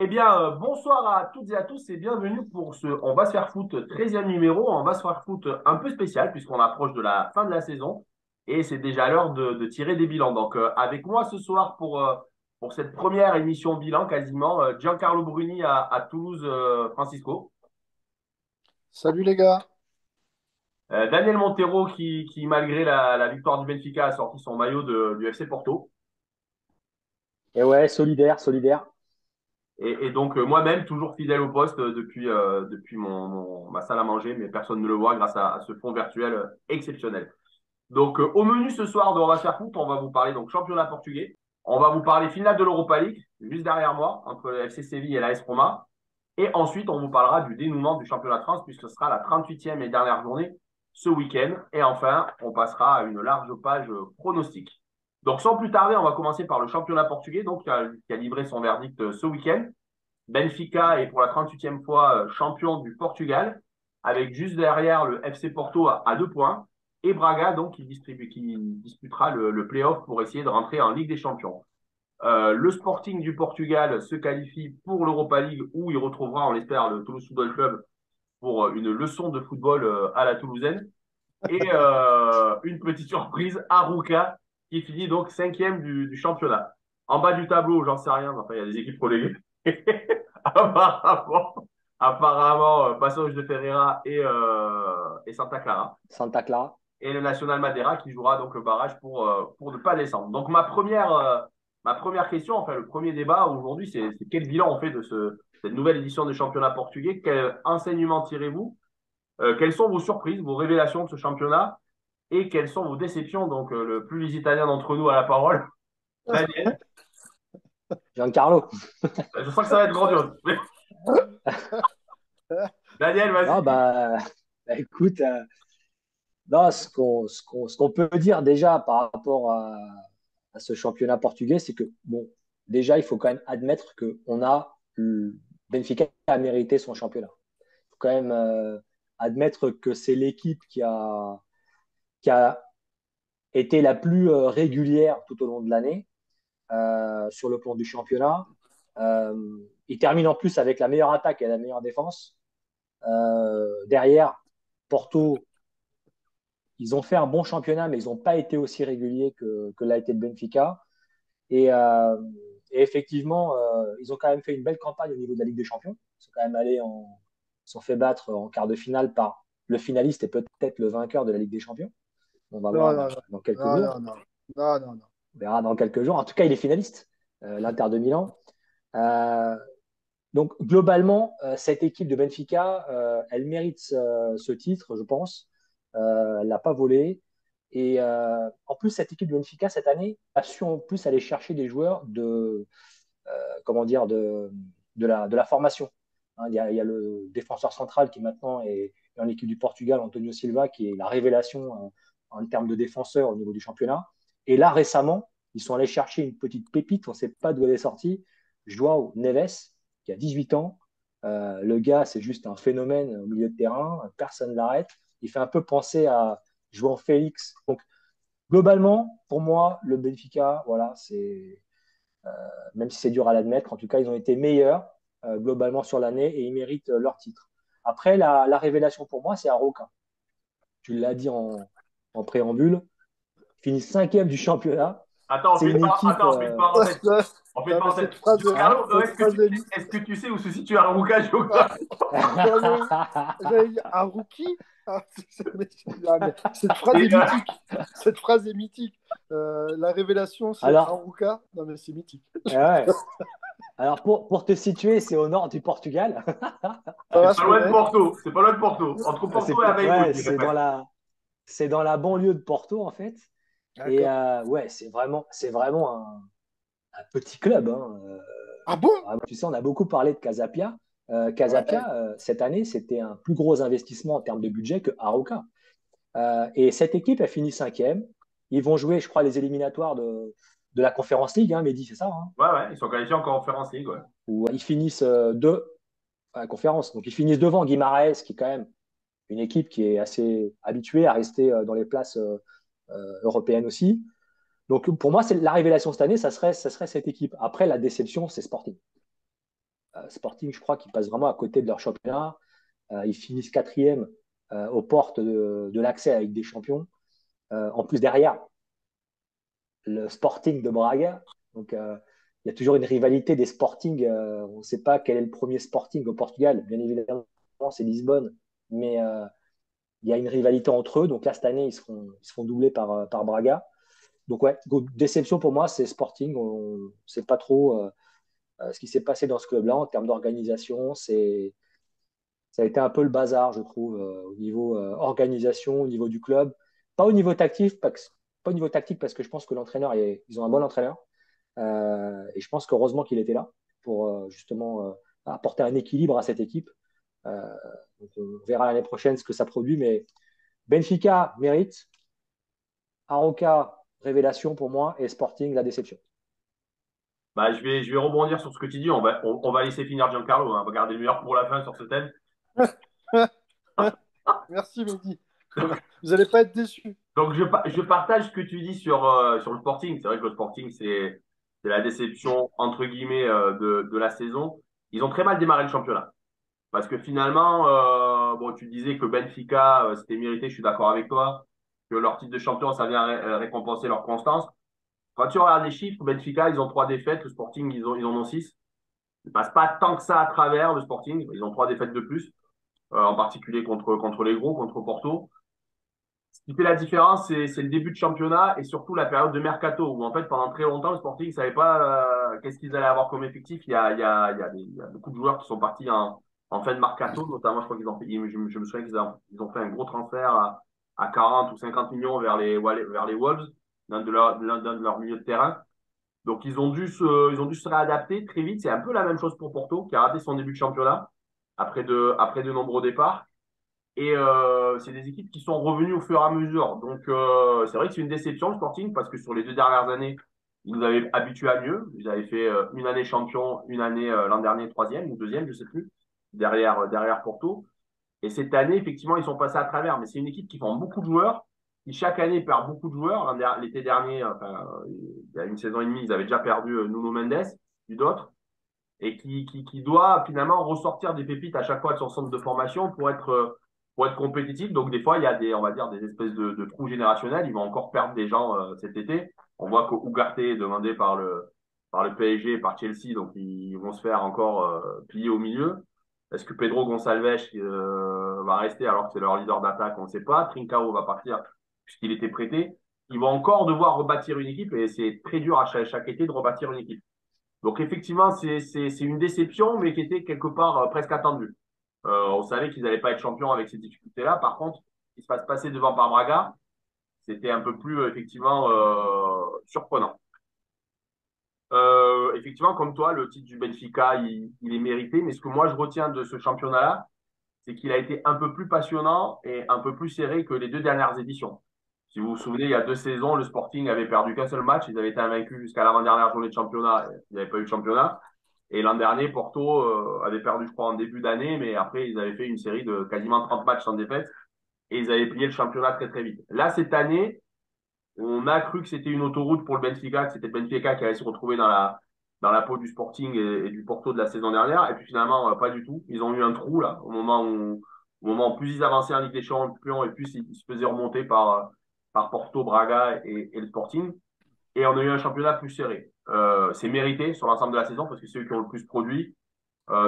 Eh bien, bonsoir à toutes et à tous et bienvenue pour ce On va se faire foot 13e numéro. On va se faire foot un peu spécial puisqu'on approche de la fin de la saison et c'est déjà l'heure de tirer des bilans. Donc, avec moi ce soir pour cette première émission bilan quasiment, Giancarlo Bruni à Toulouse, Francisco. Salut les gars. Daniel Montero qui malgré la victoire du Benfica, a sorti son maillot du FC Porto. Et ouais, solidaire, solidaire. Et donc moi-même, toujours fidèle au poste depuis ma salle à manger, mais personne ne le voit grâce à ce fond virtuel exceptionnel. Donc au menu ce soir de On va se faire foot, on va vous parler donc championnat portugais. On va vous parler finale de l'Europa League, juste derrière moi, entre le FC Séville et l'AS Roma. Et ensuite, on vous parlera du dénouement du championnat de France, puisque ce sera la 38e et dernière journée ce week-end. Et enfin, on passera à une large page pronostic. Donc sans plus tarder, on va commencer par le championnat portugais, donc qui a livré son verdict ce week-end. Benfica est pour la 38e fois champion du Portugal, avec juste derrière le FC Porto à 2 points, et Braga donc qui disputera le play-off pour essayer de rentrer en Ligue des Champions. Le Sporting du Portugal se qualifie pour l'Europa League où il retrouvera, on l'espère, le Toulouse Football Club pour une leçon de football à la toulousaine. Et une petite surprise, Arouca qui finit donc 5e du championnat. En bas du tableau, j'en sais rien, enfin il y a des équipes reléguées. apparemment, Passos de Ferreira et Santa Clara. Santa Clara. Et le National Madeira qui jouera donc le barrage pour ne pas descendre. Donc ma première question, enfin le premier débat aujourd'hui, c'est quel bilan on fait de cette nouvelle édition du championnat portugais? Quel enseignement tirez-vous? Quelles sont vos surprises, vos révélations de ce championnat? Et quelles sont vos déceptions? Donc le plus italien d'entre nous à la parole, Daniel. Giancarlo. Je sens que ça va être grandiose. Daniel, Non, vas-y. écoute, non, ce qu'on peut dire déjà par rapport à ce championnat portugais, c'est que, bon, déjà, il faut quand même admettre que Benfica a mérité son championnat. Il faut quand même admettre que c'est l'équipe qui a été la plus régulière tout au long de l'année sur le plan du championnat. Il termine en plus avec la meilleure attaque et la meilleure défense. Derrière, Porto, ils ont fait un bon championnat, mais ils n'ont pas été aussi réguliers que l'a été le Benfica. Et, euh, et effectivement, ils ont quand même fait une belle campagne au niveau de la Ligue des Champions. Ils sont quand même ils sont fait battre en quart de finale par le finaliste et peut-être le vainqueur de la Ligue des Champions. On va Non, voir non, non, dans quelques non, jours. non, non, non, non, non. On verra dans quelques jours. En tout cas, il est finaliste, l'Inter de Milan. Euh, donc, globalement, cette équipe de Benfica, elle mérite ce titre, je pense. Elle ne l'a pas volé. Et en plus, cette équipe de Benfica, cette année, a su en plus aller chercher des joueurs comment dire, de la formation. Hein, il y a le défenseur central qui maintenant est dans l'équipe du Portugal, Antonio Silva, qui est la révélation en termes de défenseur au niveau du championnat. Et là, récemment, ils sont allés chercher une petite pépite, on ne sait pas d'où elle est sortie, Joao Neves, qui a 18 ans. Le gars, c'est juste un phénomène au milieu de terrain, personne ne l'arrête. Il fait un peu penser à Joao Félix. Donc, globalement, pour moi, le Benfica, voilà, c'est même si c'est dur à l'admettre, en tout cas, ils ont été meilleurs globalement sur l'année et ils méritent leur titre. Après, la révélation pour moi, c'est Aroca. Tu l'as dit en préambule, finit cinquième du championnat. Attends, C'est une équipe. on fait une parenthèse. On fait une Non, mais parenthèse. Hein. Giancarlo, cette phrase est, est-ce que tu sais où se situe Arouca ah, géographique? j'allais dire, un rookie? Mais cette phrase Et, est mythique. Cette phrase est mythique. La révélation, c'est Alors, Arouca. Non, mais c'est mythique. ouais. Alors pour te situer, c'est au nord du Portugal. Ça va, c'est je pas loin de connais. Porto. C'est pas loin de Porto. Entre Porto et Aveiro, je Ouais, dirais presque. c'est dans la banlieue de Porto en fait. Et D'accord. ouais, c'est vraiment un petit club. Hein. Ah bon? Tu sais, on a beaucoup parlé de Casapia. Ouais. Casapia, cette année, c'était un plus gros investissement en termes de budget que Aroca. Et cette équipe a fini cinquième. Ils vont jouer, je crois, les éliminatoires de la Conférence League, hein, Mehdi, c'est ça, hein, Ouais, ouais, ils sont qualifiés en Conference League, ouais. où ils finissent deux à la conférence. Donc, ils finissent devant Guimaraes, qui est quand même une équipe qui est assez habituée à rester dans les places européennes aussi. Donc, pour moi, c'est la révélation cette année, ça serait cette équipe. Après, la déception, c'est Sporting. Sporting, je crois qu'ils passent vraiment à côté de leur championnat. Ils finissent quatrième aux portes de l'accès avec des champions. En plus, derrière, le Sporting de Braga. Donc, il y a toujours une rivalité des Sporting. On ne sait pas quel est le premier Sporting au Portugal. Bien évidemment, c'est Lisbonne. Mais il y a une rivalité entre eux. Donc là, cette année, ils seront doublés par Braga. Donc, ouais, déception pour moi, c'est Sporting. On ne sait pas trop ce qui s'est passé dans ce club-là en termes d'organisation. Ça a été un peu le bazar, je trouve, au niveau organisation, au niveau du club. Pas au niveau tactique, pas au niveau tactique parce que je pense que ils ont un bon entraîneur. Et je pense qu'heureusement qu'il était là pour justement apporter un équilibre à cette équipe. Euh, donc on verra l'année prochaine ce que ça produit. Mais Benfica mérite, Aroca révélation pour moi et Sporting la déception. Bah, je vais rebondir sur ce que tu dis. On va laisser finir Giancarlo, hein. On va garder le meilleur pour la fin sur ce thème. Merci, Mehdi. Vous n'allez pas être déçus. Donc, je partage ce que tu dis sur le Sporting. C'est vrai que le Sporting, c'est la déception, entre guillemets, de la saison. Ils ont très mal démarré le championnat. Parce que finalement, bon, tu disais que Benfica, c'était mérité, je suis d'accord avec toi, que leur titre de champion, ça vient récompenser leur constance. Quand tu regardes les chiffres, Benfica, ils ont 3 défaites, le Sporting, ils en ont 6. Ils passent pas tant que ça à travers le Sporting, ils ont 3 défaites de plus, en particulier contre les gros, contre Porto. Ce qui fait la différence, c'est le début de championnat et surtout la période de mercato, où en fait, pendant très longtemps, le Sporting ne savait pas qu'est-ce qu'ils allaient avoir comme effectif. Il y a beaucoup de joueurs qui sont partis en fin de mercato, notamment, je crois qu'ils ont fait, je me souviens ils ont fait un gros transfert à 40 ou 50 millions vers les Wolves, d'un de leurs milieux de terrain. Donc, ils ont dû se réadapter très vite. C'est un peu la même chose pour Porto, qui a raté son début de championnat après de nombreux départs. Et c'est des équipes qui sont revenues au fur et à mesure. Donc, c'est vrai que c'est une déception, le Sporting, parce que sur les 2 dernières années, ils nous avaient habitués à mieux. Ils avaient fait une année champion, une année l'an dernier troisième ou deuxième, je sais plus, derrière Porto. Et cette année, effectivement, ils sont passés à travers. Mais c'est une équipe qui vend beaucoup de joueurs, qui chaque année perd beaucoup de joueurs. L'été dernier, enfin, il y a une saison et demie, ils avaient déjà perdu Nuno Mendes, puis d'autres, et qui doit finalement ressortir des pépites à chaque fois de son centre de formation pour être compétitif. Donc, des fois, il y a on va dire, des espèces de trous générationnels. Ils vont encore perdre des gens cet été. On voit qu'Ugarte est demandé par le PSG et par Chelsea, donc ils vont se faire encore piller au milieu. Est-ce que Pedro Gonçalves va rester alors que c'est leur leader d'attaque? On ne sait pas. Trincao va partir puisqu'il était prêté. Ils vont encore devoir rebâtir une équipe et c'est très dur à chaque été de rebâtir une équipe. Donc effectivement, c'est une déception, mais qui était quelque part presque attendue. On savait qu'ils n'allaient pas être champions avec ces difficultés-là. Par contre, il se passe passer devant par Braga, c'était un peu plus effectivement surprenant. Effectivement, comme toi, le titre du Benfica, il est mérité. Mais ce que moi je retiens de ce championnat-là, c'est qu'il a été un peu plus passionnant et un peu plus serré que les 2 dernières éditions. Si vous vous souvenez, il y a 2 saisons, le Sporting avait perdu qu'un seul match. Ils avaient été invaincus jusqu'à l'avant-dernière journée de championnat. Il n'y avait pas eu de championnat. Et l'an dernier, Porto avait perdu, je crois, en début d'année, mais après, ils avaient fait une série de quasiment 30 matchs sans défaite et ils avaient plié le championnat très, très vite. Là, cette année, on a cru que c'était une autoroute pour le Benfica, que c'était le Benfica qui allait se retrouver dans la peau du Sporting et du Porto de la saison dernière. Et puis finalement, pas du tout. Ils ont eu un trou, là, au moment où plus ils avançaient en Ligue des Champions et plus ils se faisaient remonter par Porto, Braga et le Sporting. Et on a eu un championnat plus serré. C'est mérité sur l'ensemble de la saison parce que c'est eux qui ont le plus produit.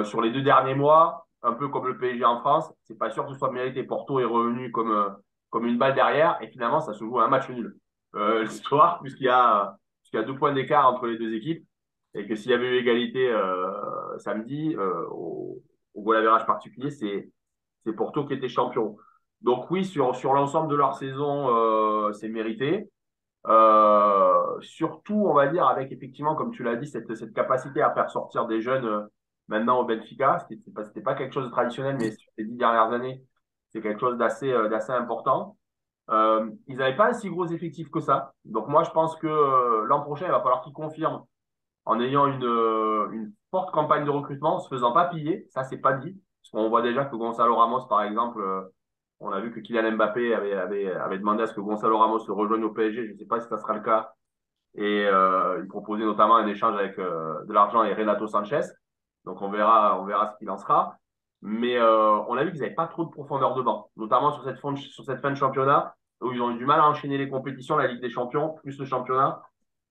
Sur les 2 derniers mois, un peu comme le PSG en France, c'est pas sûr que ce soit mérité. Porto est revenu comme une balle derrière et finalement, ça se joue à un match nul. L'histoire, puisqu'il y a 2 points d'écart entre les 2 équipes et que s'il y avait eu égalité samedi, au goal average particulier, c'est Porto qui était champion. Donc oui, sur l'ensemble de leur saison, c'est mérité. Surtout, on va dire, avec effectivement, comme tu l'as dit, cette capacité à faire sortir des jeunes maintenant au Benfica. C'était pas quelque chose de traditionnel, mais sur les 10 dernières années, c'est quelque chose d'assez important. Ils n'avaient pas un si gros effectif que ça. Donc moi, je pense que l'an prochain, il va falloir qu'ils confirment en ayant une forte campagne de recrutement, en se faisant pas piller. Ça, c'est pas dit. Parce qu'on voit déjà que Gonzalo Ramos, par exemple, on a vu que Kylian Mbappé avait demandé à ce que Gonzalo Ramos se rejoigne au PSG. Je ne sais pas si ça sera le cas. Et il proposait notamment un échange avec de l'argent et Renato Sanchez. Donc on verra ce qu'il en sera. Mais on a vu qu'ils n'avaient pas trop de profondeur de banc, notamment sur cette fin de championnat, où ils ont eu du mal à enchaîner les compétitions, la Ligue des Champions, plus le championnat.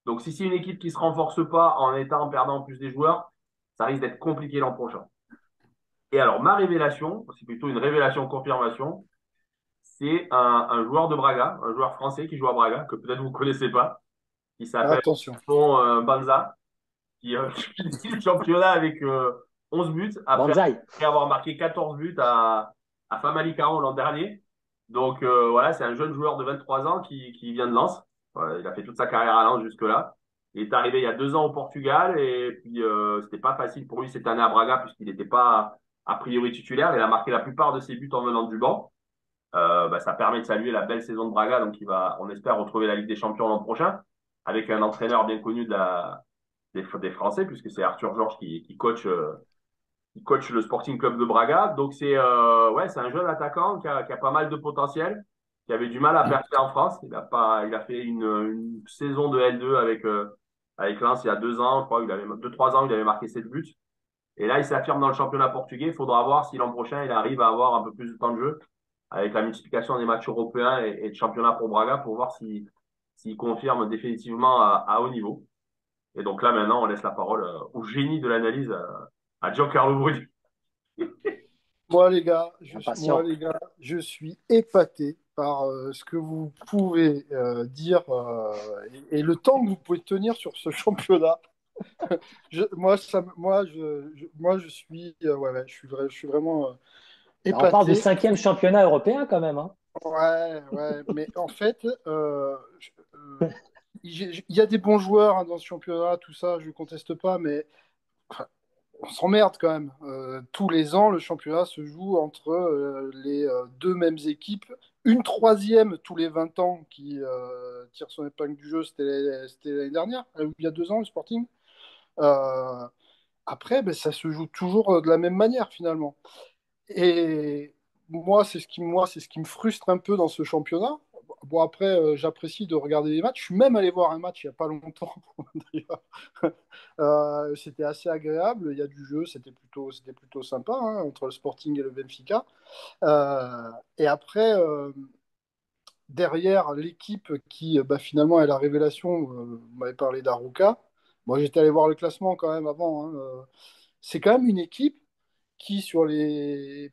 Donc si c'est une équipe qui se renforce pas en perdant en plus des joueurs, ça risque d'être compliqué l'an prochain. Et alors, ma révélation, c'est plutôt une révélation confirmation, c'est un joueur de Braga, un joueur français qui joue à Braga, que peut-être vous ne connaissez pas, qui s'appelle Attention. Banza, qui finit le championnat avec 11 buts Banzai. après avoir marqué 14 buts à Famalicão l'an dernier. Donc voilà, c'est un jeune joueur de 23 ans qui vient de Lens. Voilà, il a fait toute sa carrière à Lens jusque-là. Il est arrivé il y a 2 ans au Portugal et puis c'était pas facile pour lui cette année à Braga puisqu'il n'était pas a priori titulaire. Il a marqué la plupart de ses buts en venant du banc. Ça permet de saluer la belle saison de Braga, donc on espère retrouver la Ligue des Champions l'an prochain avec un entraîneur bien connu des Français, puisque c'est Arthur Georges qui coach le Sporting Club de Braga. Donc c'est un jeune attaquant qui a pas mal de potentiel, qui avait du mal à percer en France. Il a fait une saison de L2 avec Lens il y a 2 ans, je crois, 2-3 ans, il avait marqué 7 buts. Et là, il s'affirme dans le championnat portugais. Il faudra voir si l'an prochain, il arrive à avoir un peu plus de temps de jeu avec la multiplication des matchs européens et de championnat pour Braga pour voir s'il confirme définitivement à haut niveau. Et donc là, maintenant, on laisse la parole au génie de l'analyse à Giancarlo Bruni. Moi, Impatient. les gars, je suis épaté par ce que vous pouvez dire et le temps que vous pouvez tenir sur ce championnat. Moi, je suis, je suis vraiment On parle du épaté. 5e championnat européen quand même. Hein. Ouais, mais en fait, il y a des bons joueurs hein, dans ce championnat, tout ça, je ne conteste pas, mais enfin, on s'emmerde quand même. Tous les ans, le championnat se joue entre les deux mêmes équipes. Une troisième tous les 20 ans qui tire son épingle du jeu, c'était l'année dernière, il y a 2 ans, le Sporting. Euh, Après, ben, ça se joue toujours de la même manière finalement. Et moi, c'est ce qui me frustre un peu dans ce championnat. Bon, après, j'apprécie de regarder les matchs. Je suis même allé voir un match il n'y a pas longtemps, d'ailleurs. C'était assez agréable. Il y a du jeu, c'était plutôt sympa hein, entre le Sporting et le Benfica. Et après, derrière l'équipe qui, bah, finalement, est la révélation, vous m'avez parlé d'Arouca. Moi, j'étais allé voir le classement quand même avant. Hein. C'est quand même une équipe qui,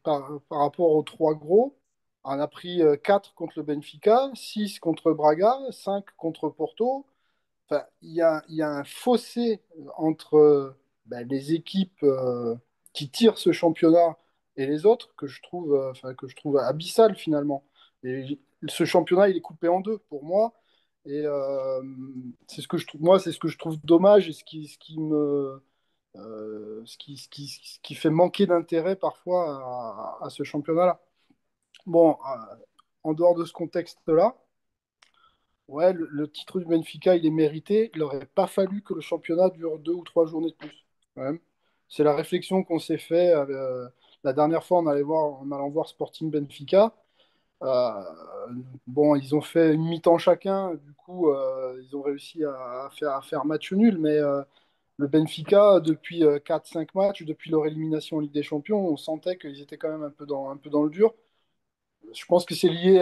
par rapport aux trois gros, en a pris 4 contre le Benfica, 6 contre Braga, 5 contre Porto. Enfin, il y a un fossé entre ben, les équipes qui tirent ce championnat et les autres que je trouve abyssal finalement. Et ce championnat, il est coupé en deux pour moi. Et c'est ce que je trouve, moi, c'est ce que je trouve dommage et ce qui fait manquer d'intérêt parfois à ce championnat-là. Bon, en dehors de ce contexte-là, ouais, le titre du Benfica, il est mérité. Il n'aurait pas fallu que le championnat dure 2 ou 3 journées de plus, quand même. C'est la réflexion qu'on s'est fait la dernière fois en allant voir Sporting Benfica. Euh, bon, ils ont fait une mi-temps chacun, du coup, ils ont réussi à faire match nul, mais le Benfica, depuis 4-5 matchs, depuis leur élimination en Ligue des Champions, on sentait qu'ils étaient quand même un peu dans le dur. Je pense que c'est lié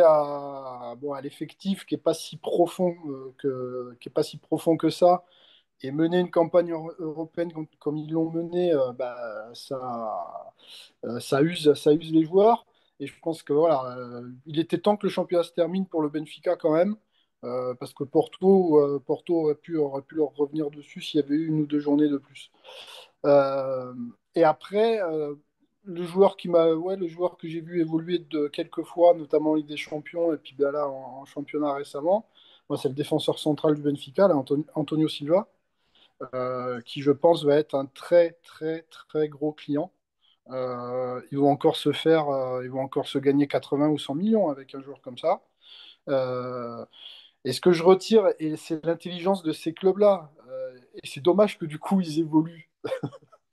bon, à l'effectif qui est pas si profond qui est pas si profond que ça. Et mener une campagne européenne comme ils l'ont mené, bah, ça use les joueurs. Et je pense que voilà, il était temps que le championnat se termine pour le Benfica quand même, parce que Porto aurait pu leur revenir dessus s'il y avait eu 1 ou 2 journées de plus. Euh, et après, le joueur que j'ai vu évoluer de quelques fois, notamment en Ligue des Champions et puis ben là en championnat récemment, moi c'est le défenseur central du Benfica, là, Antonio Silva, qui je pense va être un très très très gros client. Ils vont encore se gagner 80 ou 100 millions avec un joueur comme ça. Euh, et ce que je retire, et c'est l'intelligence de ces clubs-là. Et c'est dommage que du coup ils évoluent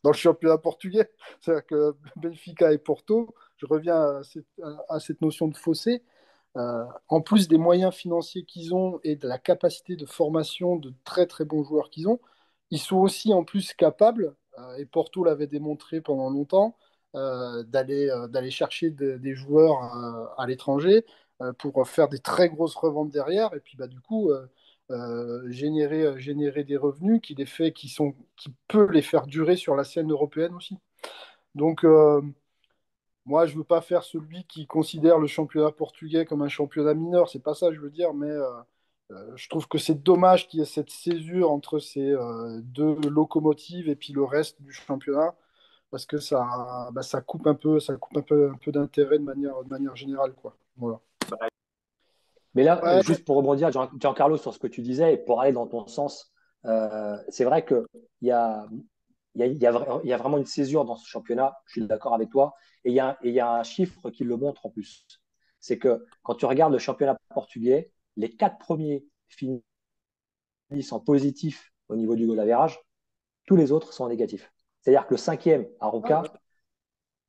dans le championnat portugais. C'est-à-dire que Benfica et Porto, je reviens à cette notion de fossé, en plus des moyens financiers qu'ils ont et de la capacité de formation de très très bons joueurs qu'ils ont, ils sont aussi en plus capables et Porto l'avait démontré pendant longtemps, d'aller chercher des joueurs à l'étranger pour faire des très grosses reventes derrière, et puis bah, du coup générer des revenus qui peut les faire durer sur la scène européenne aussi. Donc moi, je veux pas faire celui qui considère le championnat portugais comme un championnat mineur, c'est pas ça que je veux dire, mais je trouve que c'est dommage qu'il y ait cette césure entre ces deux locomotives et puis le reste du championnat, parce que ça coupe un peu d'intérêt de manière générale, quoi. Voilà. Mais là, Ouais, juste pour rebondir, Giancarlo, sur ce que tu disais, et pour aller dans ton sens, c'est vrai qu'il y a, il y a vraiment une césure dans ce championnat, je suis d'accord avec toi, et il y a un chiffre qui le montre en plus. C'est que quand tu regardes le championnat portugais, les quatre premiers finissent en positif au niveau du goal average, tous les autres sont en négatif. C'est-à-dire que le cinquième, ah ouais. Arouca,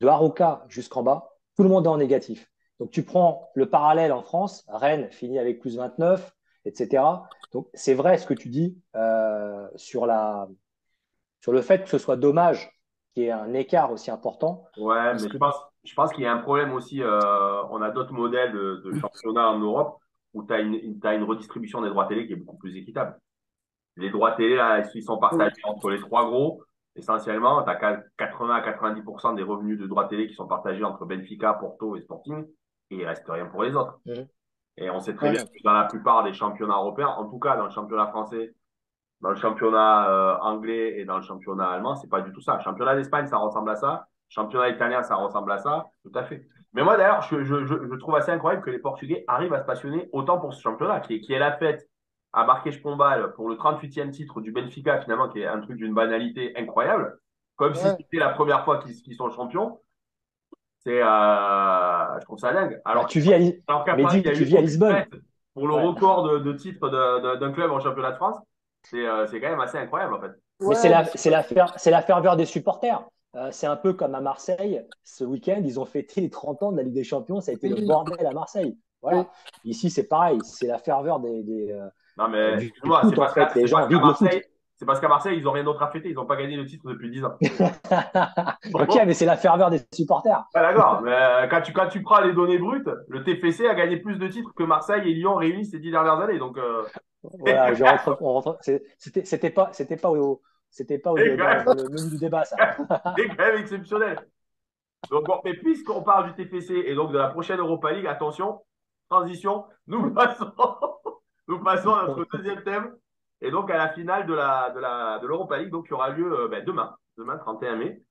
de Arouca jusqu'en bas, tout le monde est en négatif. Donc tu prends le parallèle en France, Rennes finit avec plus 29, etc. Donc c'est vrai ce que tu dis sur le fait que ce soit dommage qu'il y ait un écart aussi important, Ouais, parce mais que je pense qu'il y a un problème aussi. On a d'autres modèles de championnat en Europe où t'as une redistribution des droits télé qui est beaucoup plus équitable. Les droits télé, là, ils sont partagés entre les trois gros. Essentiellement, tu as 80 à 90% des revenus de droits télé qui sont partagés entre Benfica, Porto et Sporting. Et il reste rien pour les autres. Et on sait très bien Ouais. que dans la plupart des championnats européens, en tout cas dans le championnat français, dans le championnat anglais et dans le championnat allemand, c'est pas du tout ça. Le championnat d'Espagne, ça ressemble à ça. Le championnat italien, ça ressemble à ça. Tout à fait. Mais moi, d'ailleurs, je trouve assez incroyable que les Portugais arrivent à se passionner autant pour ce championnat, qui est la fête à Marquês Pombal pour le 38e titre du Benfica, finalement, qui est un truc d'une banalité incroyable. Comme si Ouais. c'était la première fois qu'ils sont champions. Je trouve ça dingue. bah, tu vis Alors qu'à Paris, il Mehdi, n'y a tu eu vis à aucune Lisbonne. fête pour le Ouais. record de titres d'un club en championnat de France. C'est quand même assez incroyable, en fait. Mais Ouais, mais c'est la ferveur des supporters. C'est un peu comme à Marseille. Ce week-end, ils ont fêté les 30 ans de la Ligue des Champions. Ça a été le oui, bordel à Marseille. oui. Voilà. Ici, c'est pareil. C'est la ferveur Non, mais du excuse-moi, foot, en fait. Les gens vivent le foot. C'est parce qu'à Marseille, ils n'ont rien d'autre à fêter. Ils n'ont pas gagné le titre depuis 10 ans. Ok, mais c'est la ferveur des supporters. Ouais, d'accord. Mais quand tu prends les données brutes, le TFC a gagné plus de titres que Marseille et Lyon réunis ces 10 dernières années. Donc, Voilà, on rentre, c'était pas c'est quand dans même, le menu du débat, ça. c'est quand même exceptionnel. Donc, bon, mais puisqu'on parle du TFC et donc de la prochaine Europa League, attention, transition, nous passons à notre deuxième thème. Et donc à la finale de l'Europa League, donc, qui aura lieu demain 31 mai,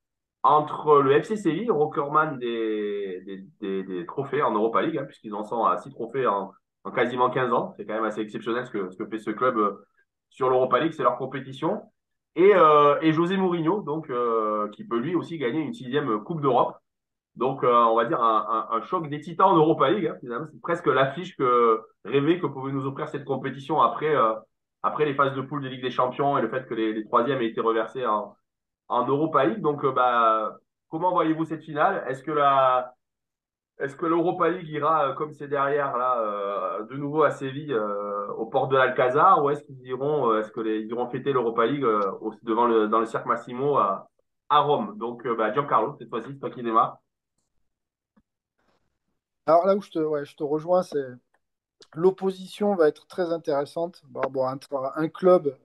entre le FC Séville, recordman des trophées en Europa League, hein, puisqu'ils en sont à 6 trophées en quasiment 15 ans. C'est quand même assez exceptionnel ce que fait ce club sur l'Europa League, c'est leur compétition. Et José Mourinho, donc, qui peut lui aussi gagner une sixième Coupe d'Europe. Donc, on va dire un choc des titans en Europa League, hein, finalement. C'est presque l'affiche rêvée que pouvait nous offrir cette compétition après les phases de poule des Ligues des Champions et le fait que les troisièmes aient été reversés en Europa League. Donc, comment voyez-vous cette finale? Est-ce que l'Europa League ira comme c'est derrière là, de nouveau à Séville, aux portes de l'Alcazar, ou ils iront fêter l'Europa League dans le Cirque Massimo à Rome? Donc, Giancarlo, cette fois-ci, c'est toi qui démarre. Alors là où je te rejoins, c'est l'opposition va être très intéressante. Bon, un club,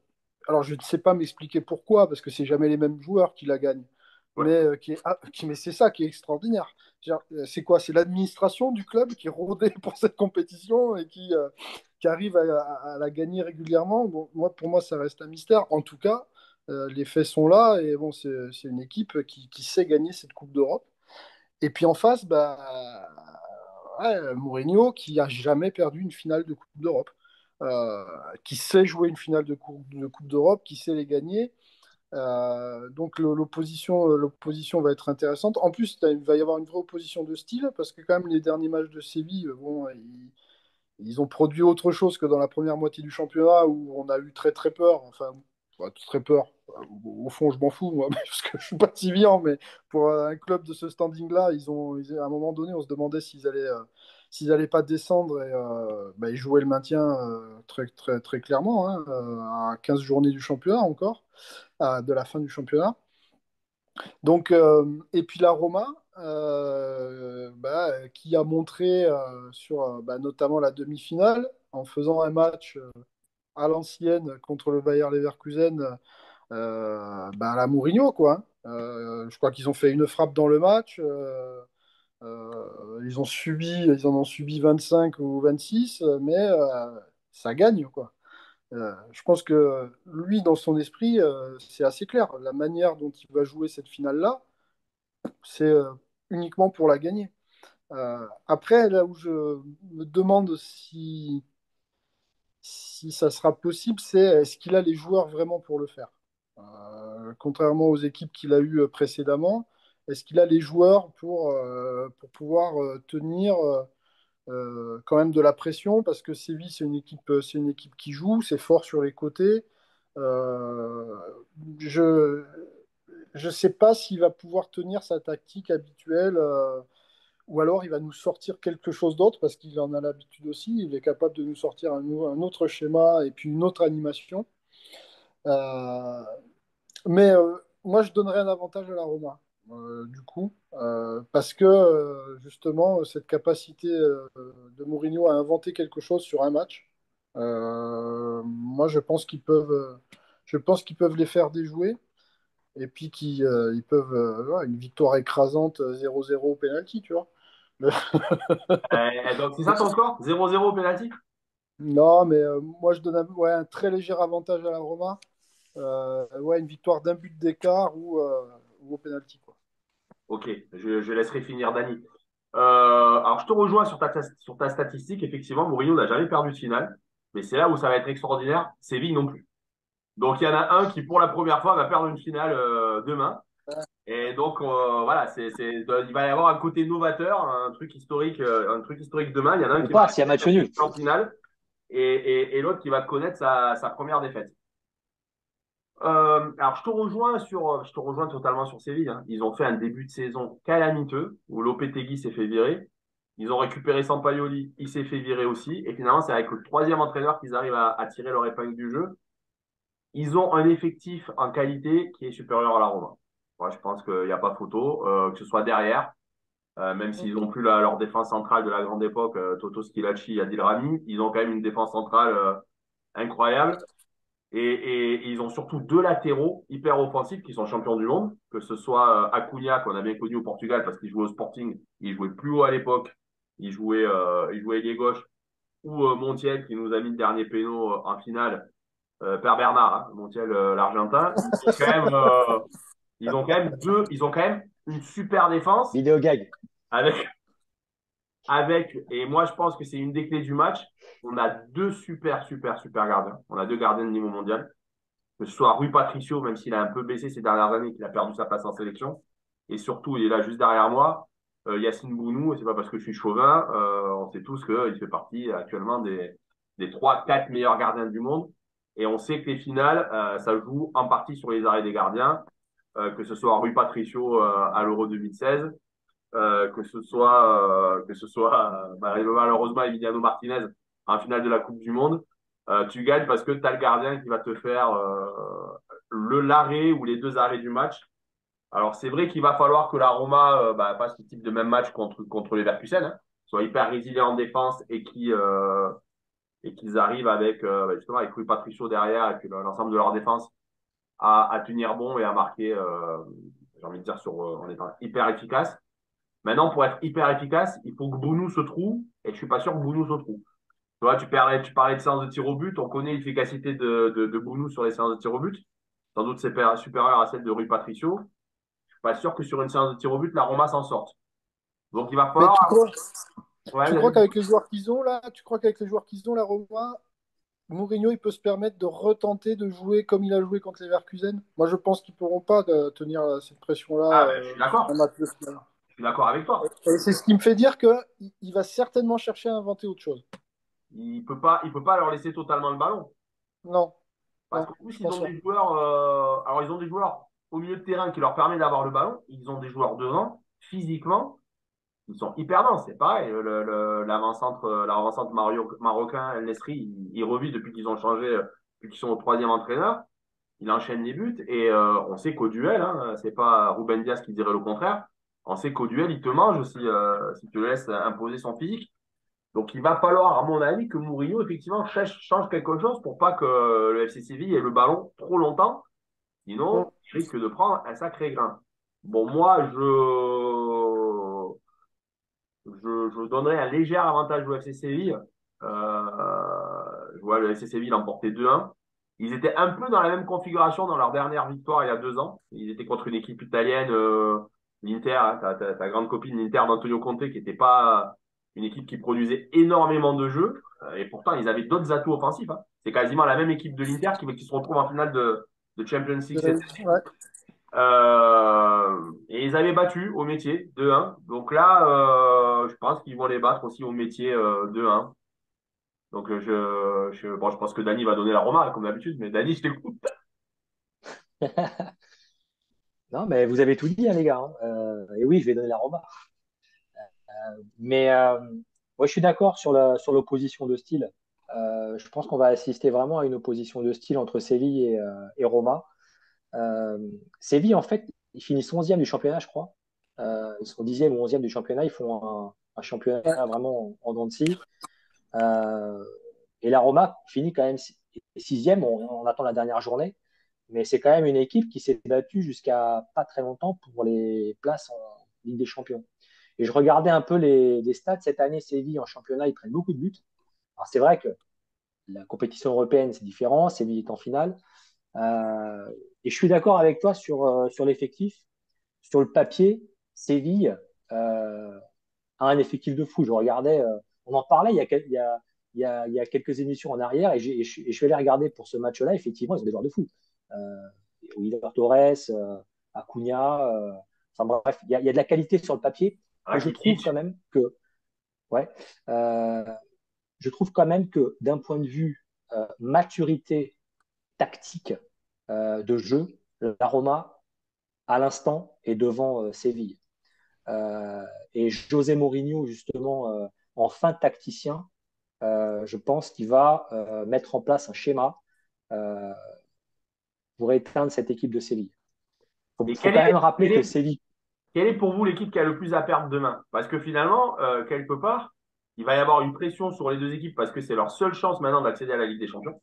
alors je ne sais pas m'expliquer pourquoi, parce que c'est jamais les mêmes joueurs qui la gagnent, Ouais. mais, mais c'est ça qui est extraordinaire. C'est quoi? C'est l'administration du club qui est rodée pour cette compétition et qui arrive à la gagner régulièrement. Bon, pour moi, ça reste un mystère. En tout cas, les faits sont là et bon, c'est une équipe qui sait gagner cette Coupe d'Europe. Et puis en face, ouais, Mourinho qui a jamais perdu une finale de Coupe d'Europe, euh, qui sait jouer une finale de coupe d'Europe, qui sait les gagner. Donc l'opposition va être intéressante. En plus, il va y avoir une vraie opposition de style parce que quand même les derniers matchs de Séville, bon, ils ont produit autre chose que dans la première moitié du championnat où on a eu très très peur. Enfin, pas très peur. Au fond, je m'en fous, moi, parce que je suis pas Sévillan, mais pour un club de ce standing-là, à un moment donné, on se demandait s'ils allaient pas descendre et ils jouaient le maintien très, très, très clairement, hein, à 15 journées du championnat encore, de la fin du championnat. Donc, et puis la Roma, qui a montré sur notamment la demi-finale, en faisant un match à l'ancienne contre le Bayer Leverkusen, à la Mourinho, quoi. Hein. Je crois qu'ils ont fait une frappe dans le match. Ils en ont subi 25 ou 26, mais ça gagne, quoi. Je pense que lui, dans son esprit, c'est assez clair. La manière dont il va jouer cette finale-là, c'est uniquement pour la gagner. Après, là où je me demande si ça sera possible, c'est est-ce qu'il a les joueurs vraiment pour le faire? Contrairement aux équipes qu'il a eues précédemment, est-ce qu'il a les joueurs pour pouvoir tenir quand même de la pression? Parce que Séville, c'est une équipe qui joue, c'est fort sur les côtés. Euh, je ne sais pas s'il va pouvoir tenir sa tactique habituelle. Ou alors il va nous sortir quelque chose d'autre parce qu'il en a l'habitude aussi. Il est capable de nous sortir un autre schéma et puis une autre animation. Euh, mais moi, je donnerais un avantage à la Roma, du coup, parce que justement, cette capacité de Mourinho à inventer quelque chose sur un match, moi, je pense qu'ils peuvent les faire déjouer et puis ils peuvent, ouais, une victoire écrasante 0-0 au penalty, tu vois. Donc, c'est ça ton score? 0-0 au penalty? Non, mais moi je donne ouais, un très léger avantage à la Roma. Ouais, une victoire d'un but d'écart ou au penalty, quoi. Ok, je laisserai finir Dani. Alors, je te rejoins sur ta statistique. Effectivement, Mourinho n'a jamais perdu de finale. Mais c'est là où ça va être extraordinaire. Séville non plus. Donc, il y en a un qui, pour la première fois, va perdre une finale demain. Et donc, voilà, il va y avoir un côté novateur, un truc historique demain. Il y en a un Ou qui va pas, s'il y a match nul. être en finale et l'autre qui va connaître sa première défaite. Alors, je te rejoins totalement sur Séville. Hein. Ils ont fait un début de saison calamiteux où Lopetegui s'est fait virer. Ils ont récupéré Sampaoli, il s'est fait virer aussi. Et finalement, c'est avec le troisième entraîneur qu'ils arrivent à tirer leur épingle du jeu. Ils ont un effectif en qualité qui est supérieur à la Roma. Moi, je pense qu'il n'y a pas photo, que ce soit derrière, même s'ils n'ont plus leur défense centrale de la grande époque, Toto Schilacci, Adil Rami, ils ont quand même une défense centrale incroyable. Et ils ont surtout deux latéraux hyper offensifs qui sont champions du monde, que ce soit Acunha, qu'on a bien connu au Portugal parce qu'il jouait au Sporting, il jouait plus haut à l'époque, il jouait ailier gauche, ou Montiel qui nous a mis le dernier péno en finale, Père Bernard, hein, Montiel l'Argentin. Ils ont quand même une super défense Vidéo gag. avec, et moi je pense que c'est une des clés du match. On a deux super gardiens. On a deux gardiens de niveau mondial. Que ce soit Rui Patricio, même s'il a un peu baissé ces dernières années, qu'il a perdu sa place en sélection. Et surtout, il est là juste derrière moi, Yacine Bounou, et c'est pas parce que je suis chauvin, on sait tous qu'il fait partie actuellement des 3, 4 meilleurs gardiens du monde. Et on sait que les finales, ça joue en partie sur les arrêts des gardiens, que ce soit Rui Patricio à l'Euro 2016, que ce soit malheureusement Emiliano Martinez en finale de la Coupe du Monde. Tu gagnes parce que tu as le gardien qui va te faire l'arrêt ou les deux arrêts du match. Alors, c'est vrai qu'il va falloir que la Roma fasse ce type de même match contre les Leverkusen, hein, soit hyper résilient en défense et qu'ils arrivent avec, justement, avec Rui Patricio derrière et puis l'ensemble de leur défense à tenir bon et à marquer, j'ai envie de dire, en étant hyper efficace. Maintenant, pour être hyper efficace, il faut que Bounou se trouve et je suis pas sûr que Bounou se trouve. Tu vois, tu parlais de séances de tir au but. On connaît l'efficacité de Bounou sur les séances de tir au but. Sans doute, c'est supérieur à celle de Rui Patricio. Je suis pas sûr que sur une séance de tir au but, la Roma s'en sorte. Donc, il va Mais falloir. Ouais, tu crois qu'avec les joueurs qu'ils ont là, tu crois qu'avec les joueurs qu'ils ont, la Roma, Mourinho, il peut se permettre de retenter de jouer comme il a joué contre les Leverkusen? Moi, je pense qu'ils pourront pas tenir cette pression-là ah, ben, je suis sur un d'accord. match de finale. Je suis d'accord avec toi. Et c'est ce qui me fait dire qu'il va certainement chercher à inventer autre chose. Il peut pas leur laisser totalement le ballon. Non, Parce non, qu'en plus, je ils pense ont pas. des joueurs. Alors, ils ont des joueurs au milieu de terrain qui leur permettent d'avoir le ballon. Ils ont des joueurs devant, physiquement. Ils sont hyper denses, c'est pareil. L'avant-centre marocain, El Nesri, il revit depuis qu'ils ont changé, depuis qu'ils sont au troisième entraîneur. il enchaîne les buts et on sait qu'au duel, hein, c'est pas Ruben Dias qui dirait le contraire. On sait qu'au duel, il te mange aussi si tu le laisses imposer son physique. Donc il va falloir, à mon avis, que Mourinho effectivement change quelque chose pour pas que le FC Séville ait le ballon trop longtemps. Mm. Sinon, il risque de prendre un sacré grain. Bon, moi, je donnerais un léger avantage au FC Séville. Je vois le FC Séville l'emporter 2-1. Ils étaient un peu dans la même configuration dans leur dernière victoire il y a 2 ans. Ils étaient contre une équipe italienne, l'Inter, hein, ta grande copine l'Inter d'Antonio Conte, qui n'était pas une équipe qui produisait énormément de jeux. Et pourtant, ils avaient d'autres atouts offensifs. Hein. C'est quasiment la même équipe de l'Inter qui se retrouve en finale de Champions League cette année. Ouais. Et ils avaient battu au métier 2-1. Donc là, je pense qu'ils vont les battre aussi au métier 2-1. Donc bon, je pense que Dany va donner la remarque comme d'habitude, mais Dany, je t'écoute. Non, mais vous avez tout dit, hein, les gars. Hein. Et oui, je vais donner la remarque. Mais ouais, je suis d'accord sur l'opposition de style. Je pense qu'on va assister vraiment à une opposition de style entre Séville et Roma. Euh, Séville, en fait, ils finissent 11e du championnat, je crois. Ils sont 10e ou 11e du championnat. Ils font un championnat Ouais. vraiment en dents de scie. Euh, et la Roma finit quand même 6e. On attend la dernière journée. Mais c'est quand même une équipe qui s'est battue jusqu'à pas très longtemps pour les places en Ligue des Champions. Et je regardais un peu les stats. Cette année, Séville en championnat, ils prennent beaucoup de buts. Alors c'est vrai que la compétition européenne, c'est différent. Séville est en finale. Euh, et je suis d'accord avec toi sur l'effectif. Sur le papier, Séville a un effectif de fou. Je regardais, on en parlait il y a quelques émissions en arrière et je suis allé regarder pour ce match-là. Effectivement, ils ont des joueurs de fou. Oliver Torres, Acuna, enfin bref, il y a de la qualité sur le papier. Et je trouve Rakitic. quand même que, ouais, euh, je trouve quand même que d'un point de vue maturité tactique de jeu, la Roma, à l'instant, est devant Séville. Euh, et José Mourinho, justement, en fin tacticien, je pense qu'il va mettre en place un schéma euh, pour éteindre cette équipe de Séville. Et Faut quand même rappeler que Séville. quelle est pour vous l'équipe qui a le plus à perdre demain? Parce que finalement, quelque part, il va y avoir une pression sur les deux équipes parce que c'est leur seule chance maintenant d'accéder à la Ligue des Champions.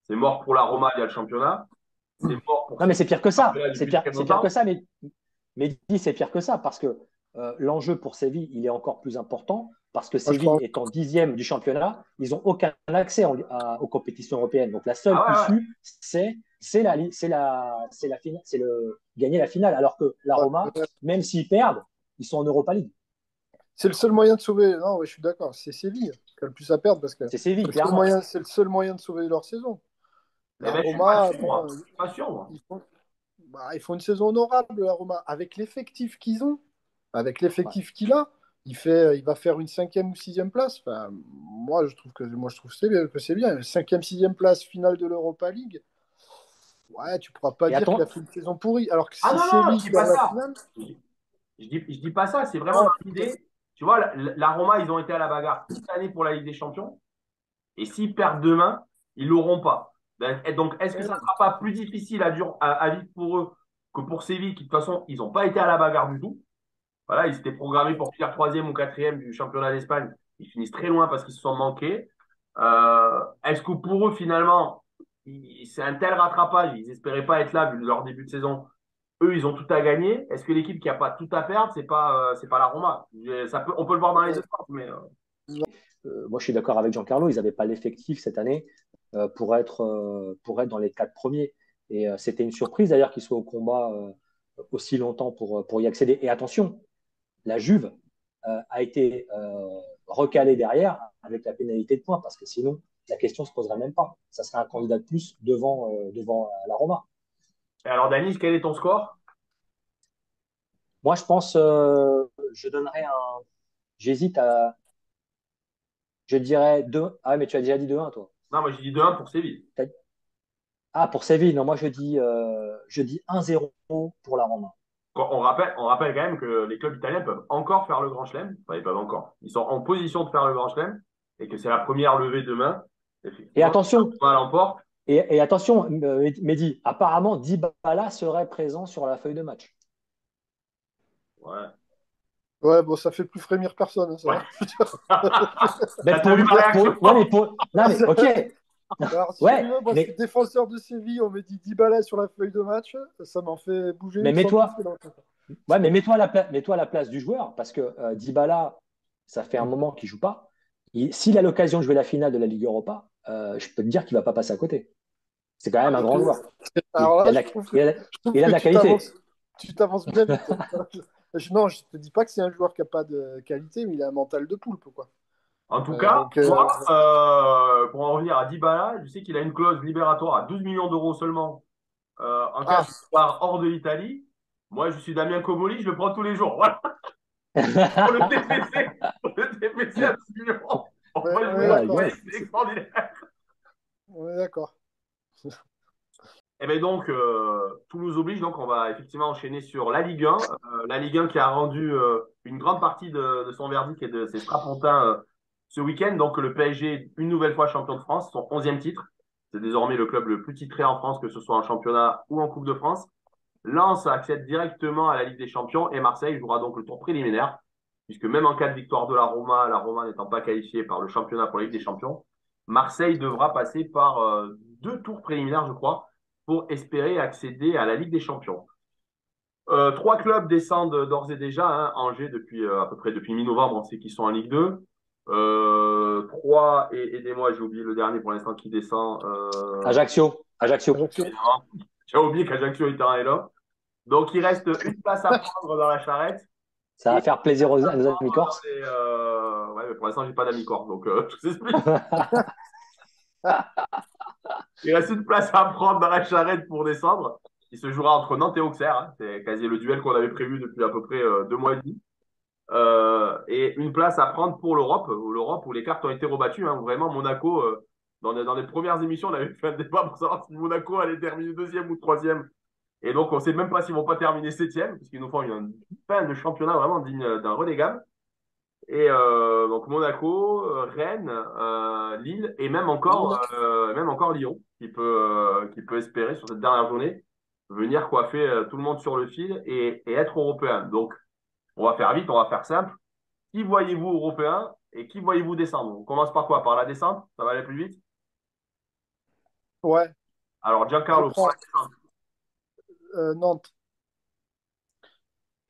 C'est mort pour la Roma via le championnat. C'est mort pour Non, mais ces c'est pire que ça. championnats depuis très C'est pire que longtemps. ça. Mais dis, c'est pire que ça parce que l'enjeu pour Séville, il est encore plus important parce que Moi, je Séville trouve. étant 10e du championnat, ils n'ont aucun accès aux compétitions européennes. Donc la seule Ah ouais, ouais. issue, c'est gagner la finale. Alors que la Roma, Ouais. même s'ils perdent, ils sont en Europa League. C'est le seul moyen de sauver. Non, ouais, je suis d'accord. C'est Séville qui a le plus à perdre parce que C'est Séville, clairement. c'est le seul moyen de sauver leur saison. Eh La ben, je suis pas Roma, sûr, bon, moi. Je suis pas sûr, moi. ils font une saison honorable, la Roma, avec l'effectif qu'ils ont, avec Ouais. l'effectif qu'il a. Il va faire une cinquième ou sixième place. Enfin, moi, je trouve que c'est bien. Cinquième, sixième place, finale de l'Europa League. Ouais, tu pourras pas Et dire qu'il attends, a fait une saison pourrie. Alors que Ah si non, non, Séville je dis pas perd la ça. finale, Je dis pas ça. C'est vraiment ouais, dans l'idée. Tu vois, la Roma, ils ont été à la bagarre toute l'année pour la Ligue des Champions. Et s'ils perdent demain, ils l'auront pas. Et donc, est-ce que ça ne ouais, sera pas plus difficile à vivre pour eux que pour Séville, qui de toute façon, ils n'ont pas été à la bagarre du tout. Voilà, ils étaient programmés pour finir troisième ou quatrième du championnat d'Espagne. Ils finissent très loin parce qu'ils se sont manqués. Est-ce que pour eux, finalement, c'est un tel rattrapage, ils n'espéraient pas être là vu leur début de saison. Eux, ils ont tout à gagner. Est-ce que l'équipe qui n'a pas tout à perdre, c'est pas la Roma? On peut le voir dans les deux sens, mais moi je suis d'accord avec Giancarlo, ils n'avaient pas l'effectif cette année pour être dans les quatre premiers. Et c'était une surprise d'ailleurs qu'ils soient au combat aussi longtemps pour y accéder. Et attention, la Juve a été recalée derrière avec la pénalité de points, parce que sinon, la question ne se poserait même pas. Ça serait un candidat de plus devant la Roma. et alors, Danis, quel est ton score? Moi, je pense, je donnerais un. J'hésite à. Je dirais 2. Ah, mais tu as déjà dit 2-1, toi. Non, moi, j'ai dit 2-1 pour Séville. Ah, pour Séville, non, moi je dis 1-0 pour la Roma. On rappelle quand même que les clubs italiens peuvent encore faire le Grand Chelem. Enfin, ils peuvent encore. Ils sont en position de faire le Grand Chelem et que c'est la première levée demain. Et Effectivement, attention, on l'emporte. Et attention, Mehdi, apparemment, Dybala serait présent sur la feuille de match. Ouais. Ouais, bon, ça fait plus frémir personne, hein, ça. Ouais. Mais T'as vu ma réaction? ouais, mais non, mais ok. Alors, si tu Ouais, veux, moi, je suis mais, défenseur de Séville, on me dit 10 balais sur la feuille de match, ça m'en fait bouger mais une sans mets-toi, pisser dans le temps. ouais, mais mets-toi à la place du joueur, parce que Dybala, ça fait un moment qu'il joue pas. S'il a l'occasion de jouer la finale de la Ligue Europa, je peux te dire qu'il va pas passer à côté. C'est quand même un Donc, grand joueur. alors là, je trouve Il a que de la qualité. tu t'avances bien vite. Non, je te dis pas que c'est un joueur qui n'a pas de qualité, mais il a un mental de poulpe, quoi. En tout cas, Donc, moi, pour en revenir à Dybala, je sais qu'il a une clause libératoire à 12 millions d'euros seulement en cas ah, de départ hors de l'Italie. Moi, je suis Damien Comoli, je le prends tous les jours. Voilà, pour le TPC, pour le TPC à 12 millions. On va on jouer est la Ah, d'accord. Croatie, yes. c'est extraordinaire. On est d'accord. Et bien donc, Toulouse oblige, donc on va effectivement enchaîner sur la Ligue 1. La Ligue 1 qui a rendu une grande partie de son verdict et de ses strapontins ce week-end. Donc le PSG, une nouvelle fois champion de France, son 11e titre. C'est désormais le club le plus titré en France, que ce soit en championnat ou en Coupe de France. Lens accède directement à la Ligue des Champions et Marseille jouera donc le tour préliminaire, puisque même en cas de victoire de la Roma n'étant pas qualifiée par le championnat pour la Ligue des Champions, Marseille devra passer par deux tours préliminaires, je crois, pour espérer accéder à la Ligue des Champions. Trois clubs descendent d'ores et déjà. Hein. Angers, depuis à peu près depuis mi-novembre, on sait qu'ils sont en Ligue 2. Trois, et aidez-moi, j'ai oublié le dernier pour l'instant qui descend. Ajaccio. Ajaccio. Ajaccio. J'ai oublié qu'Ajaccio était en L1. Donc il reste une place à prendre dans la charrette. Ça va Et faire plaisir à nos amis dans corses. ouais, mais pour l'instant, j'ai pas d'amis corps, donc je vous explique. Il reste une place à prendre dans la charrette pour descendre, qui se jouera entre Nantes et Auxerre. Hein. C'est quasi le duel qu'on avait prévu depuis à peu près 2 mois et demi. Et une place à prendre pour l'Europe où les cartes ont été rebattues. Hein. Vraiment, Monaco, dans les premières émissions, on avait fait un débat pour savoir si Monaco allait terminer deuxième ou troisième. Et donc, on ne sait même pas s'ils vont pas terminer septième, parce qu'ils nous font une fin de championnat vraiment digne d'un relégable. Et donc Monaco, Rennes, Lille et Lille. même encore Lyon qui peut espérer sur cette dernière journée venir coiffer tout le monde sur le fil et être européen. Donc on va faire vite, on va faire simple. Qui voyez-vous européen et qui voyez-vous descendre? On commence par quoi? Par la descente? Ça va aller plus vite? Ouais, Alors je Giancarlo pour prends la descente. Nantes.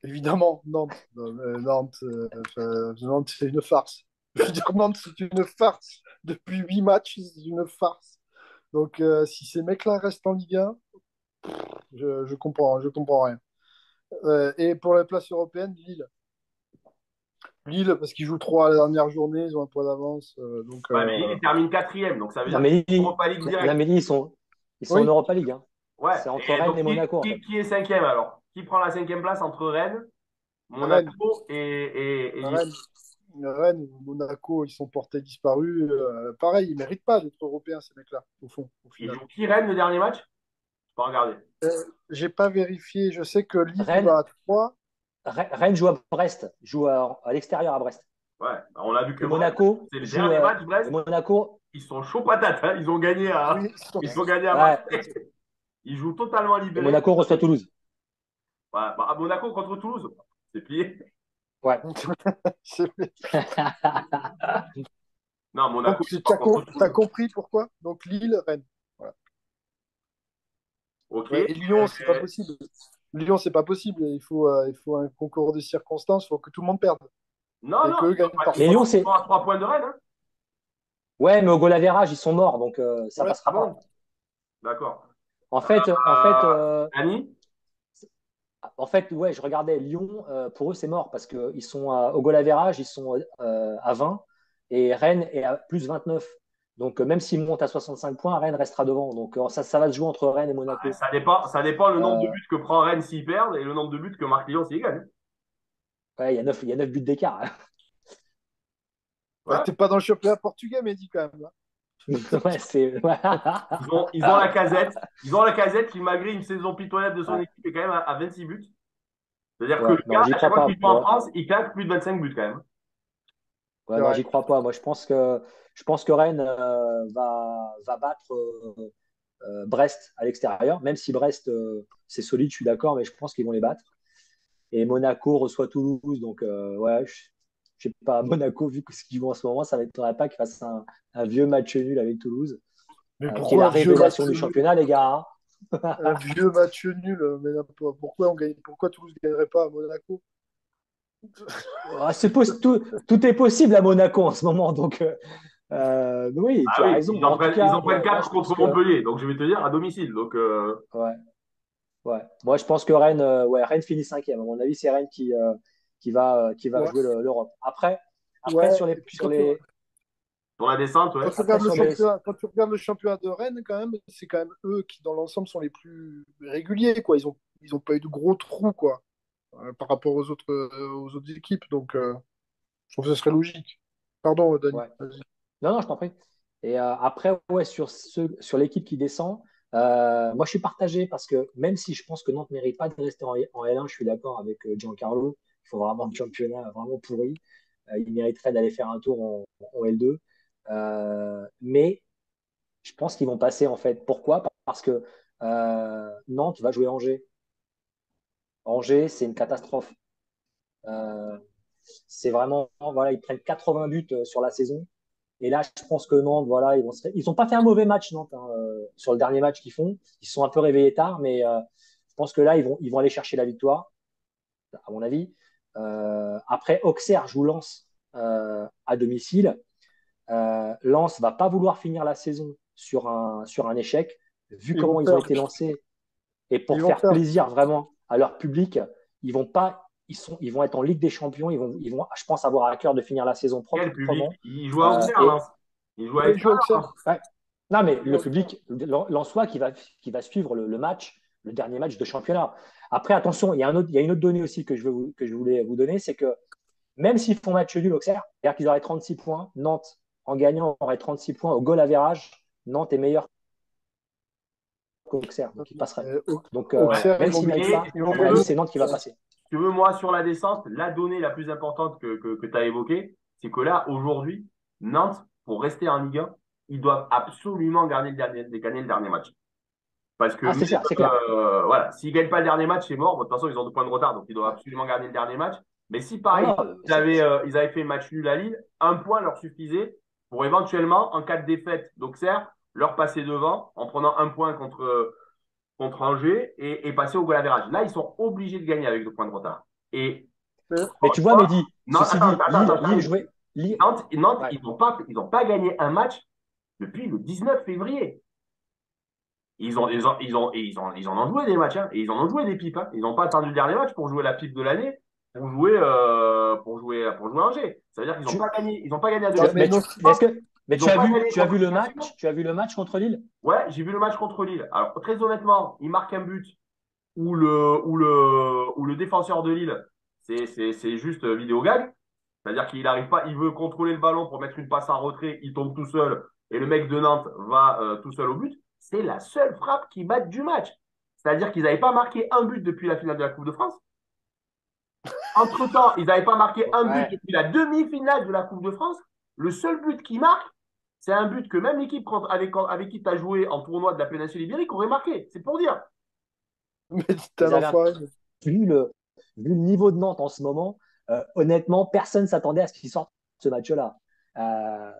Évidemment, Nantes. Nantes, Nantes, c'est une farce. Je veux dire, Nantes, c'est une farce. Depuis 8 matchs, c'est une farce. Donc, si ces mecs-là restent en Ligue 1, je comprends rien. Et pour la place européenne, Lille. Lille, parce qu'ils jouent trop à la dernière journée, ils ont un point d'avance. Ouais, mais Lille il termine quatrième, donc ça veut Non, dire mais, Europa League non, direct. mais ils sont en oui, Europa League. Hein. Ouais. C'est entre Et Rennes donc et Monaco, en fait. qui est cinquième alors? Qui prend la cinquième place entre Rennes, Rennes. Monaco et Lyon? Rennes. Rennes, Monaco, ils sont portés disparus. Pareil, ils ne méritent pas d'être européens, ces mecs-là, au fond, au Ils final. jouent qui Rennes le dernier match? Je peux regarder. J'ai pas vérifié. Je sais que Lille Rennes, va à 3. Rennes joue à Brest, joue à l'extérieur à Brest. Ouais, bah, on a vu que Et Brest, Monaco c'est le joue. dernier match, Et Brest. Monaco, Ils sont chauds patates. Hein. Oui, Ils ont gagné à ouais, Marseille. Ils jouent totalement et libérés. Monaco reçoit Toulouse. Ouais, bah, à Monaco contre Toulouse, c'est plié. Ouais. Non, Donc, Monaco, tu c'est pas contre as Toulouse. compris pourquoi? Donc, Lille, Rennes. Voilà. Ok. Ouais, et Lyon, c'est pas possible. Lyon, c'est pas possible. Il faut un concours de circonstances. Il faut que tout le monde perde Non, et non, qu'eux gagnent par Mais ils Lyon, chance. sont c'est. à 3 points de Rennes. Hein. Ouais, mais au goal average, ils sont morts, donc ça Ouais. Ah passera pas. bon? D'accord. Annie? En fait, ouais, je regardais Lyon, pour eux, c'est mort parce qu'ils sont au goal average, ils sont à 20 et Rennes est à plus 29. Donc, même s'ils montent à 65 points, Rennes restera devant. Donc, ça va se jouer entre Rennes et Ah, Monaco. ça dépend le nombre de Euh, buts que prend Rennes s'ils perdent et le nombre de buts que marque Lyon s'ils gagnent. ouais, il y a 9 buts d'écart. Bah, Ouais. t'es pas dans le championnat portugais, mais dis quand même. Là. Ouais, ouais. Ils ont la casette. Ils ont la casette qui, malgré une saison pitoyable de son Ouais, équipe, est quand même à 26 buts. C'est-à-dire que ouais, le non, gars, j'y à chaque crois fois pas. qu'il joue en France, il claque plus de 25 buts quand même. C'est Ouais, non, vrai. j'y crois pas. Moi, je pense que Rennes va battre. Brest à l'extérieur, même si Brest, c'est solide, je suis d'accord, mais je pense qu'ils vont les battre. Et Monaco reçoit Toulouse, donc ouais, je sais pas, Monaco, vu que ce qu'ils vont en ce moment, ça ne m'étonnerait pas qu'ils fassent un vieux match nul avec Toulouse, Mais qui est la pourquoi un vieux révélation match du nul? championnat, les gars. Un vieux match nul, mais pourquoi pourquoi Toulouse ne gagnerait pas à Monaco? Ah, tout est possible à Monaco en ce moment, donc oui, tu Ah as oui, raison. Mais en tout ils cas, en prennent moi, 4 je pense contre que Montpellier, donc je vais te dire à domicile. Donc, ouais, ouais. Moi, je pense que Rennes, ouais, Rennes finit cinquième. À mon avis, c'est Rennes qui va Ouais, jouer l'Europe. Après ouais. Et puis pour la descente, ouais. quand tu après regardes le sur les, championnat, quand tu regardes le championnat de Rennes, quand même, c'est quand même eux qui, dans l'ensemble, sont les plus réguliers, quoi. Ils ont pas eu de gros trous, quoi, par rapport aux autres équipes. Donc, je trouve que ce serait logique. Pardon, Dani. ouais. Vas-y. Non, non, je t'en prie. Et après, ouais, sur l'équipe qui descend, moi, je suis partagé parce que même si je pense que Nantes ne mérite pas de rester en L1, je suis d'accord avec Giancarlo. Il faut vraiment un championnat vraiment pourri. Il mériterait d'aller faire un tour en L2. Mais je pense qu'ils vont passer, en fait. Pourquoi? Parce que Nantes va jouer Angers. Angers, c'est une catastrophe. Euh, c'est vraiment, voilà, ils prennent 80 buts sur la saison. Et là, je pense que Nantes, voilà, ils ont pas fait un mauvais match, Nantes, hein, sur le dernier match qu'ils font. Ils se sont un peu réveillés tard, mais je pense que là, ils vont aller chercher la victoire, à mon avis. Après, Auxerre joue Lens à domicile. Lens va pas vouloir finir la saison sur un échec, vu Ils vont comment ils ont perdre. été lancés. Et Ils pour vont faire perdre. plaisir vraiment à leur public, ils vont pas, ils vont être en Ligue des Champions. Ils vont, je pense, avoir à cœur de finir la saison Quel public? proprement. Ils jouent à Auxerre, Et Lens. Ils jouent à Ouais, ils jouent à l'extérieur, Auxerre. Lens. ouais. Non, mais Ils jouent le à Auxerre. public, l'Ansois qui va suivre le match, le dernier match de championnat. Après, attention, il y a une autre donnée aussi que je voulais vous donner, c'est que même s'ils font match nul, Auxerre, c'est-à-dire qu'ils auraient 36 points, Nantes, en gagnant, aurait 36 points au goal average. Nantes est meilleur qu'Auxerre, donc ils passeraient. Donc, Ouais. Auxerre, même s'ils ne méritent Mais pas, si ils vont à mon tu avis, veux, c'est Nantes qui va passer. si tu veux, moi, sur la descente, la donnée la plus importante que tu as évoquée, c'est que là, aujourd'hui, Nantes, pour rester en Ligue 1, ils doivent absolument gagner le dernier match. Parce que Ah, même, c'est ça, c'est clair. voilà, s'ils gagnent pas le dernier match, c'est mort. Bon, de toute façon, ils ont 2 points de retard, donc ils doivent Ouais. absolument gagner le dernier match. Mais si par Non, exemple, non, ils avaient fait match nul à Lille, un point leur suffisait pour éventuellement, en cas de défaite d'Auxerre, leur passer devant en prenant un point contre Angers et passer au goal average. Là, ils sont obligés de gagner avec 2 points de retard. Et mais encore une tu vois, fois, Mehdi, non, ceci dit, attends, je Lille termine. jouait. Lille, Nantes, ouais. ils ont pas gagné un match depuis le 19 février. Ils en ont joué des matchs, hein, et ils en ont joué des pipes. Hein. Ils n'ont pas attendu le dernier match pour jouer la pipe de l'année, pour jouer Angers. Ça veut dire qu'ils n'ont Tu, pas gagné, ils ont pas gagné à tu, domicile. mais tu, mais est-ce que, mais Ils n'ont pas gagné tu as contre vu le Ajaccio. match, tu as vu le match contre Lille? Ouais, j'ai vu le match contre Lille. Alors, très honnêtement, ils marquent un but où le défenseur de Lille, c'est juste vidéo gag. C'est-à-dire qu'il n'arrive pas, il veut contrôler le ballon pour mettre une passe en retrait, il tombe tout seul et le mec de Nantes va tout seul au but. C'est la seule frappe qui mate du match. C'est-à-dire qu'ils n'avaient pas marqué un but depuis la finale de la Coupe de France. Entre-temps, ils n'avaient pas marqué un but Ouais. depuis la demi-finale de la Coupe de France. Le seul but qu'ils marquent, c'est un but que même l'équipe avec qui tu as joué en tournoi de la péninsule ibérique aurait marqué. C'est pour dire. Mais t'es un Ils avaient un enfoiré. vu vu le niveau de Nantes en ce moment, honnêtement, personne ne s'attendait à ce qu'ils sortent ce match-là. Euh,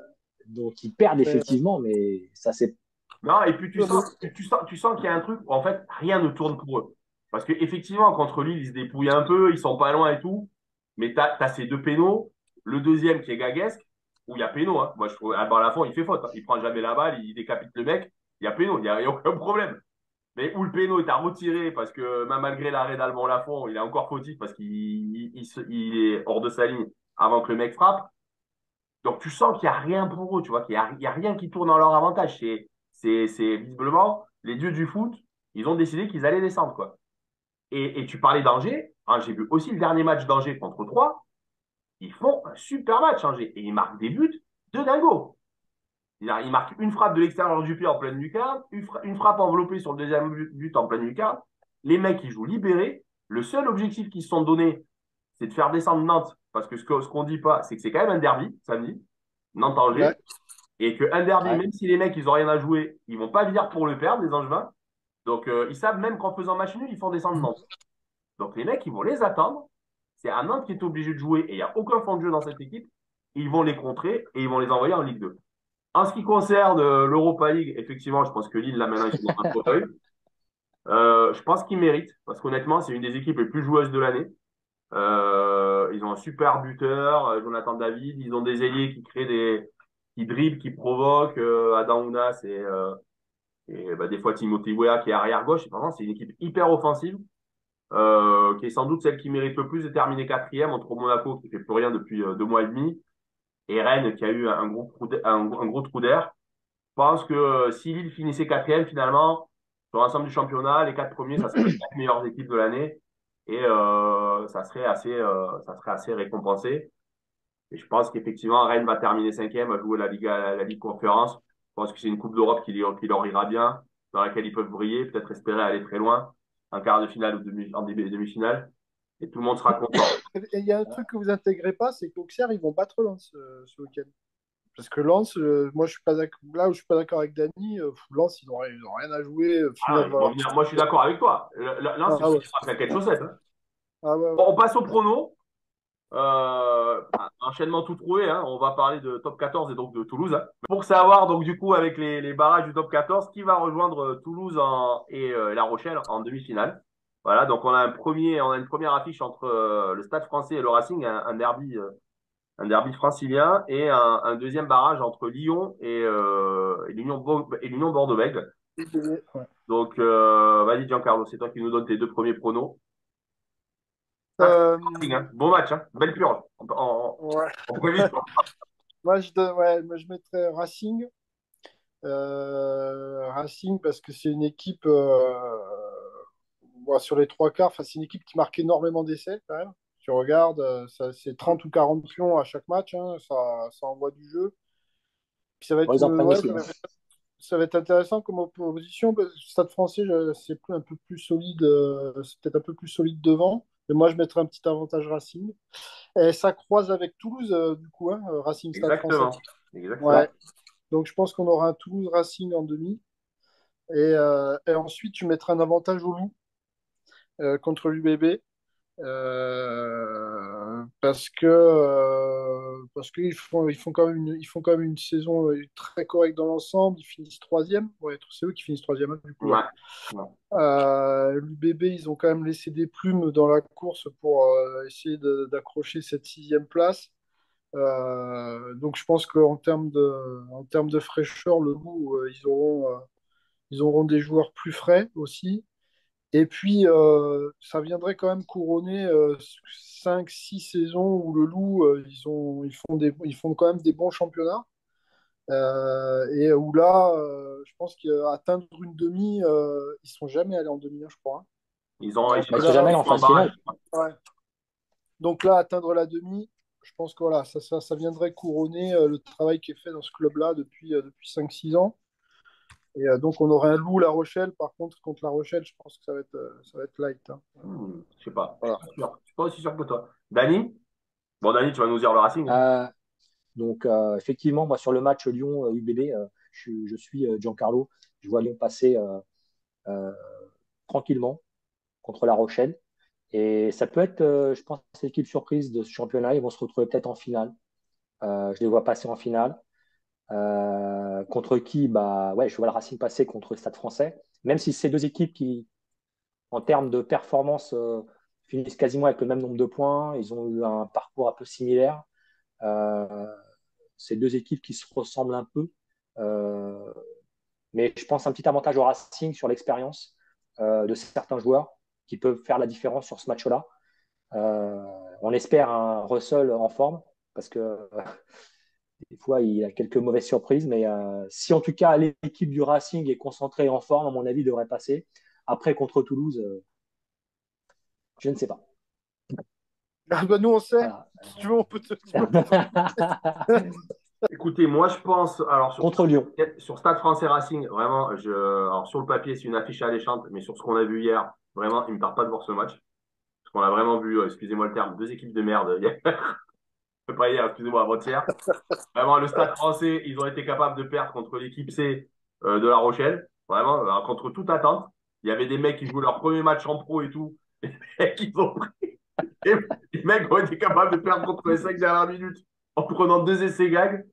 donc ils perdent Mais, effectivement, mais ça c'est. Non, et puis mais- tu sens qu'il y a un truc où en fait rien ne tourne pour eux. Parce qu'effectivement, contre Lille, ils se dépouillent un peu, ils sont pas loin et tout. Mais t'as ces 2 pénaux. Le deuxième qui est gaguesque, où il y a péno. Hein. Moi, je trouve, à la fond, il fait faute. Hein. Il prend jamais la balle, il décapite le mec. Il y a péno, il y a aucun problème. Mais où le péno est à retirer parce que même malgré l'arrêt d'Alban Lafont, il est encore fautif parce qu'il est hors de sa ligne avant que le mec frappe. Donc tu sens qu'il n'y a rien pour eux, tu vois, il y a rien qui tourne dans leur avantage. C'est visiblement les dieux du foot, ils ont décidé qu'ils allaient descendre, quoi. Et tu parlais d'Angers, hein, j'ai vu aussi le dernier match d'Angers contre 3, ils font un super match, Angers, et ils marquent des buts de dingo. Ils marquent une frappe de l'extérieur du pied en pleine lucarne, une frappe enveloppée sur le deuxième but en pleine lucarne. Les mecs, ils jouent libérés. Le seul objectif qu'ils se sont donné, c'est de faire descendre Nantes, parce que ce qu'on dit pas, c'est que c'est quand même un derby samedi, ouais. Nantes-Angers. Et qu'un derby, Ouais. même si les mecs, ils ont rien à jouer, ils vont pas venir pour le perdre, les Angevins. Donc, ils savent même qu'en faisant match nul, ils font descendre Nantes. Donc, les mecs, ils vont les attendre. C'est à Nantes qui est obligé de jouer et il n'y a aucun fond de jeu dans cette équipe. Ils vont les contrer et ils vont les envoyer en Ligue 2. En ce qui concerne l'Europa League, effectivement, je pense que Lille, là, maintenant, ils sont dans un fauteuil. Je pense qu'ils méritent parce qu'honnêtement, c'est une des équipes les plus joueuses de l'année. Ils ont un super buteur, Jonathan David. Ils ont des ailiers qui dribblent, qui provoquent, Adam Ounas et bah, des fois Timothée Weah qui est arrière gauche. Vraiment, c'est une équipe hyper offensive, qui est sans doute celle qui mérite le plus de terminer quatrième entre Monaco qui fait plus rien depuis 2 mois et demi et Rennes qui a eu un gros trou d'air. Je pense que si Lille finissait quatrième, finalement, sur l'ensemble du championnat, les 4 premiers, ça serait les 4 meilleures équipes de l'année et ça serait assez récompensé. Et je pense qu'effectivement, Rennes va terminer cinquième, va jouer la Ligue Conférence. Je pense que c'est une Coupe d'Europe qui leur ira bien, dans laquelle ils peuvent briller, peut-être espérer aller très loin, en quart de finale ou en demi-finale. Et tout le monde sera content. Et il y a un truc que vous intégrez pas, c'est qu'Auxerre, ils vont battre Lens ce week-end. Parce que Lens, moi, je suis pas là où je suis pas d'accord avec Dany, Lens, ils ont rien à jouer. Ah, Finale, ils vont voilà. venir. Moi, je suis d'accord avec toi. Lens, ils Ah vont ouais. venir après quelque chaussette. Hein. Ah ouais, Bon, ouais. on passe au prono. Enchaînement tout trouvé, hein. On va parler de top 14 et donc de Toulouse. Hein. Pour savoir, donc du coup, avec les barrages du top 14, qui va rejoindre Toulouse et La Rochelle en demi-finale. Voilà, donc on a une première affiche entre le Stade français et le Racing, un derby francilien, et un deuxième barrage entre Lyon et l'Union Bordeaux-Bègles. Ouais. Donc, vas-y Giancarlo, c'est toi qui nous donne tes 2 premiers pronos. Stade Euh, Racing, hein. Bon match, hein. Belle purge. ouais. En premier. Moi, je mettrais Racing. Racing parce que c'est une équipe bon, sur les trois quarts, enfin, c'est une équipe qui marque énormément d'essais quand même. Tu regardes, c'est 30 ou 40 pions à chaque match, hein, ça envoie du jeu. Puis ça va Bon, être, ils en prennent ouais, aussi. Hein. ça va être intéressant comme opposition. Parce que le Stade français, c'est un peu plus solide, c'est peut-être un peu plus solide devant. Mais moi, je mettrais un petit avantage Racing. Et ça croise avec Toulouse, du coup, hein, Racing Stade français. Exactement. Ouais. Exactement. Ouais. Donc je pense qu'on aura un Toulouse Racing en demi. Et ensuite, tu mettras un avantage au Loup contre l'UBB. Parce qu'ils ils font quand même une saison très correcte dans l'ensemble. Ils finissent troisième. Ouais, c'est eux qui finissent troisième, hein, du coup. Ouais. Ouais. Ouais. L'UBB, ils ont quand même laissé des plumes dans la course pour essayer d'accrocher cette sixième place. Donc je pense en termes de fraîcheur, le Loup, ils auront des joueurs plus frais aussi. Et puis, ça viendrait quand même couronner 5-6 saisons où le Loup, ils font quand même des bons championnats. Et où là, je pense qu'atteindre une demi, ils sont jamais allés en demi, hein, je crois. Hein. Ils Mais Donc ils sont cherchent jamais là, allés en en phase barrage. finale. ouais. Donc là, atteindre la demi, je pense que voilà, ça viendrait couronner le travail qui est fait dans ce club-là depuis 5-6 ans. Et donc, on aurait un Loup La Rochelle. Par contre La Rochelle, je pense que ça va être light. Hein. Je sais pas. Je Voilà. suis pas sûr. Je suis pas aussi sûr que toi. Dani? Bon, Dani, tu vas nous dire le Racing. Hein. Euh, donc, effectivement, moi, sur le match Lyon-UBB, je suis Giancarlo. Je vois Lyon passer euh, tranquillement contre La Rochelle. Et ça peut être, je pense, l'équipe surprise de ce championnat. Ils vont se retrouver peut-être en finale. Je les vois passer en finale. Contre qui bah, ouais, je vois le Racing passer contre le Stade français. Même si c'est deux équipes qui, en termes de performance, finissent quasiment avec le même nombre de points. Ils ont eu un parcours un peu similaire. Euh, c'est deux équipes qui se ressemblent un peu. Euh, mais je pense un petit avantage au Racing sur l'expérience de certains joueurs qui peuvent faire la différence sur ce match-là. Euh, on espère un Russell en forme parce que des fois il a quelques mauvaises surprises. Mais si en tout cas l'équipe du Racing est concentrée et en forme, à mon avis, il devrait passer. Après, contre Toulouse, je ne sais pas. Ah bah nous, on sait. Voilà. Si tu veux, on peut te le dire. Écoutez, moi, je pense. Alors, Contre Lyon. sur Stade français Racing, vraiment, alors, sur le papier, c'est une affiche alléchante, mais sur ce qu'on a vu hier, vraiment, il ne me tarde pas de voir ce match. Parce qu'on a vraiment vu, excusez-moi le terme, 2 équipes de merde hier. pas hier, excusez-moi, avant-hier. Vraiment, le Stade français, ils ont été capables de perdre contre l'équipe C de La Rochelle. Vraiment, contre toute attente. Il y avait des mecs qui jouaient leur premier match en pro et tout. Et ils ont pris. Et les mecs ont été capables de perdre contre les 5 dernières minutes en prenant 2 essais gags.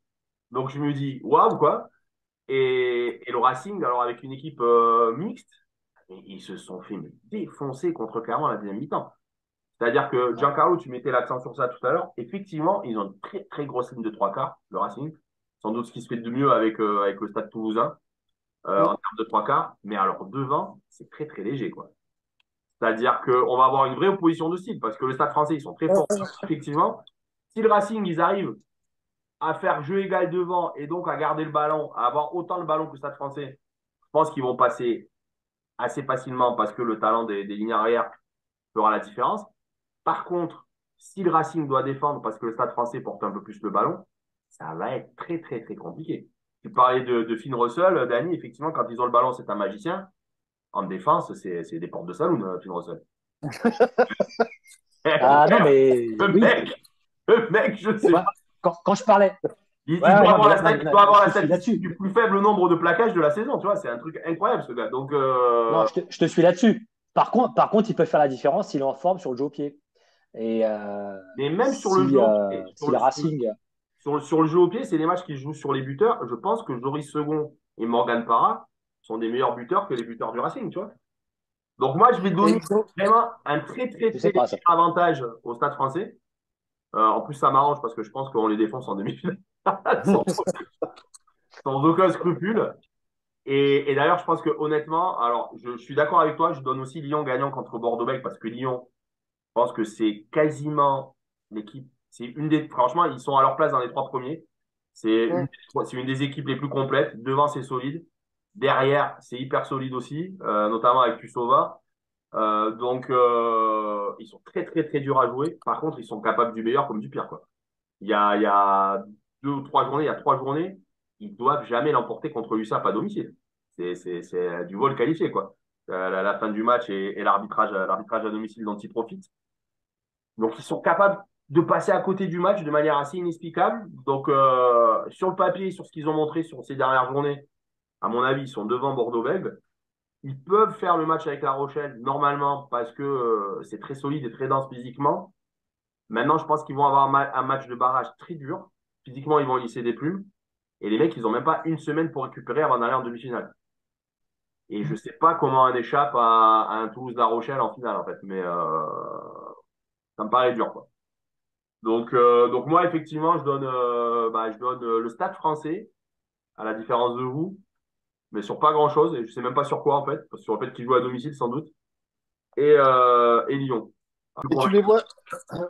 Donc je me dis, waouh, quoi. Et le Racing, alors avec une équipe mixte, ils se sont fait défoncer contre Clermont à la deuxième mi-temps. C'est-à-dire que Ouais. Giancarlo, tu mettais l'accent sur ça tout à l'heure. Effectivement, ils ont une très très grosse ligne de trois quarts, le Racing. Sans doute ce qui se fait de mieux avec le Stade Toulousain en Mm. termes de trois quarts. Mais alors devant, c'est très très léger, quoi. C'est-à-dire qu'on va avoir une vraie opposition de style parce que le Stade français, ils sont très Ouais, forts, ouais. effectivement. Si le Racing, ils arrivent à faire jeu égal devant et donc à garder le ballon, à avoir autant le ballon que le Stade français, je pense qu'ils vont passer assez facilement parce que le talent des lignes arrière fera la différence. Par contre, si le Racing doit défendre parce que le Stade français porte un peu plus le ballon, ça va être très, très, très compliqué. Tu parlais de Finn Russell, Danny, effectivement, quand ils ont le ballon, c'est un magicien. En défense, c'est des portes de saloon, Finn Russell. Ah non, mais Le oui. mec, le mec, je sais Moi, pas. quand je parlais. Il Ouais, ouais, doit non, avoir mais la, là, non, mais il non, doit avoir je la te suis statistique là-dessus. du plus faible nombre de plaquages de la saison, tu vois. C'est un truc incroyable, ce gars. Donc, Non, je te suis là-dessus. Par contre, il peut faire la différence s'il est en forme sur le jeu au pied. Et mais même sur le jeu au pied, si le Racing. sur le jeu au pied, c'est des matchs qui se jouent sur les buteurs. Je pense que Joris Second et Morgan Parra sont des meilleurs buteurs que les buteurs du Racing, tu vois. Donc, moi, je vais Et donner vraiment un très, très, Je très sais pas léger ça. avantage au Stade français. En plus, ça m'arrange parce que je pense qu'on les défonce en demi-finale sans, sans aucun scrupule. Et d'ailleurs, je pense que honnêtement, alors je suis d'accord avec toi, je donne aussi Lyon gagnant contre Bordeaux-Bègles parce que Lyon, je pense que c'est quasiment l'équipe. C'est une des, franchement, ils sont à leur place dans les 3 premiers. Mm. C'est une des équipes les plus complètes. Devant, c'est solide. Derrière, c'est hyper solide aussi, notamment avec Kusova. Ils sont très, très, très durs à jouer. Par contre, ils sont capables du meilleur comme du pire, quoi. Il y a 2 ou 3 journées, il y a 3 journées, ils doivent jamais l'emporter contre l'USAP à domicile. C'est du vol qualifié, quoi. La fin du match et l'arbitrage à domicile dont ils profitent. Donc, ils sont capables de passer à côté du match de manière assez inexplicable. Donc, sur le papier, sur ce qu'ils ont montré sur ces dernières journées, à mon avis, ils sont devant Bordeaux-Bègles. Ils peuvent faire le match avec La Rochelle normalement parce que c'est très solide et très dense physiquement. Maintenant, je pense qu'ils vont avoir un match de barrage très dur. Physiquement, ils vont lisser des plumes. Et les mecs, ils n'ont même pas une semaine pour récupérer avant d'aller en demi-finale. Et je ne sais pas comment on échappe à un Toulouse-La Rochelle en finale, en fait. Mais ça me paraît dur, quoi. Donc moi, effectivement, je donne le Stade français, à la différence de vous, mais sur pas grand-chose. Et je ne sais même pas sur quoi, en fait. Parce que sur le fait qu'ils jouent à domicile, sans doute. Et Lyon. Plus Et convaincu.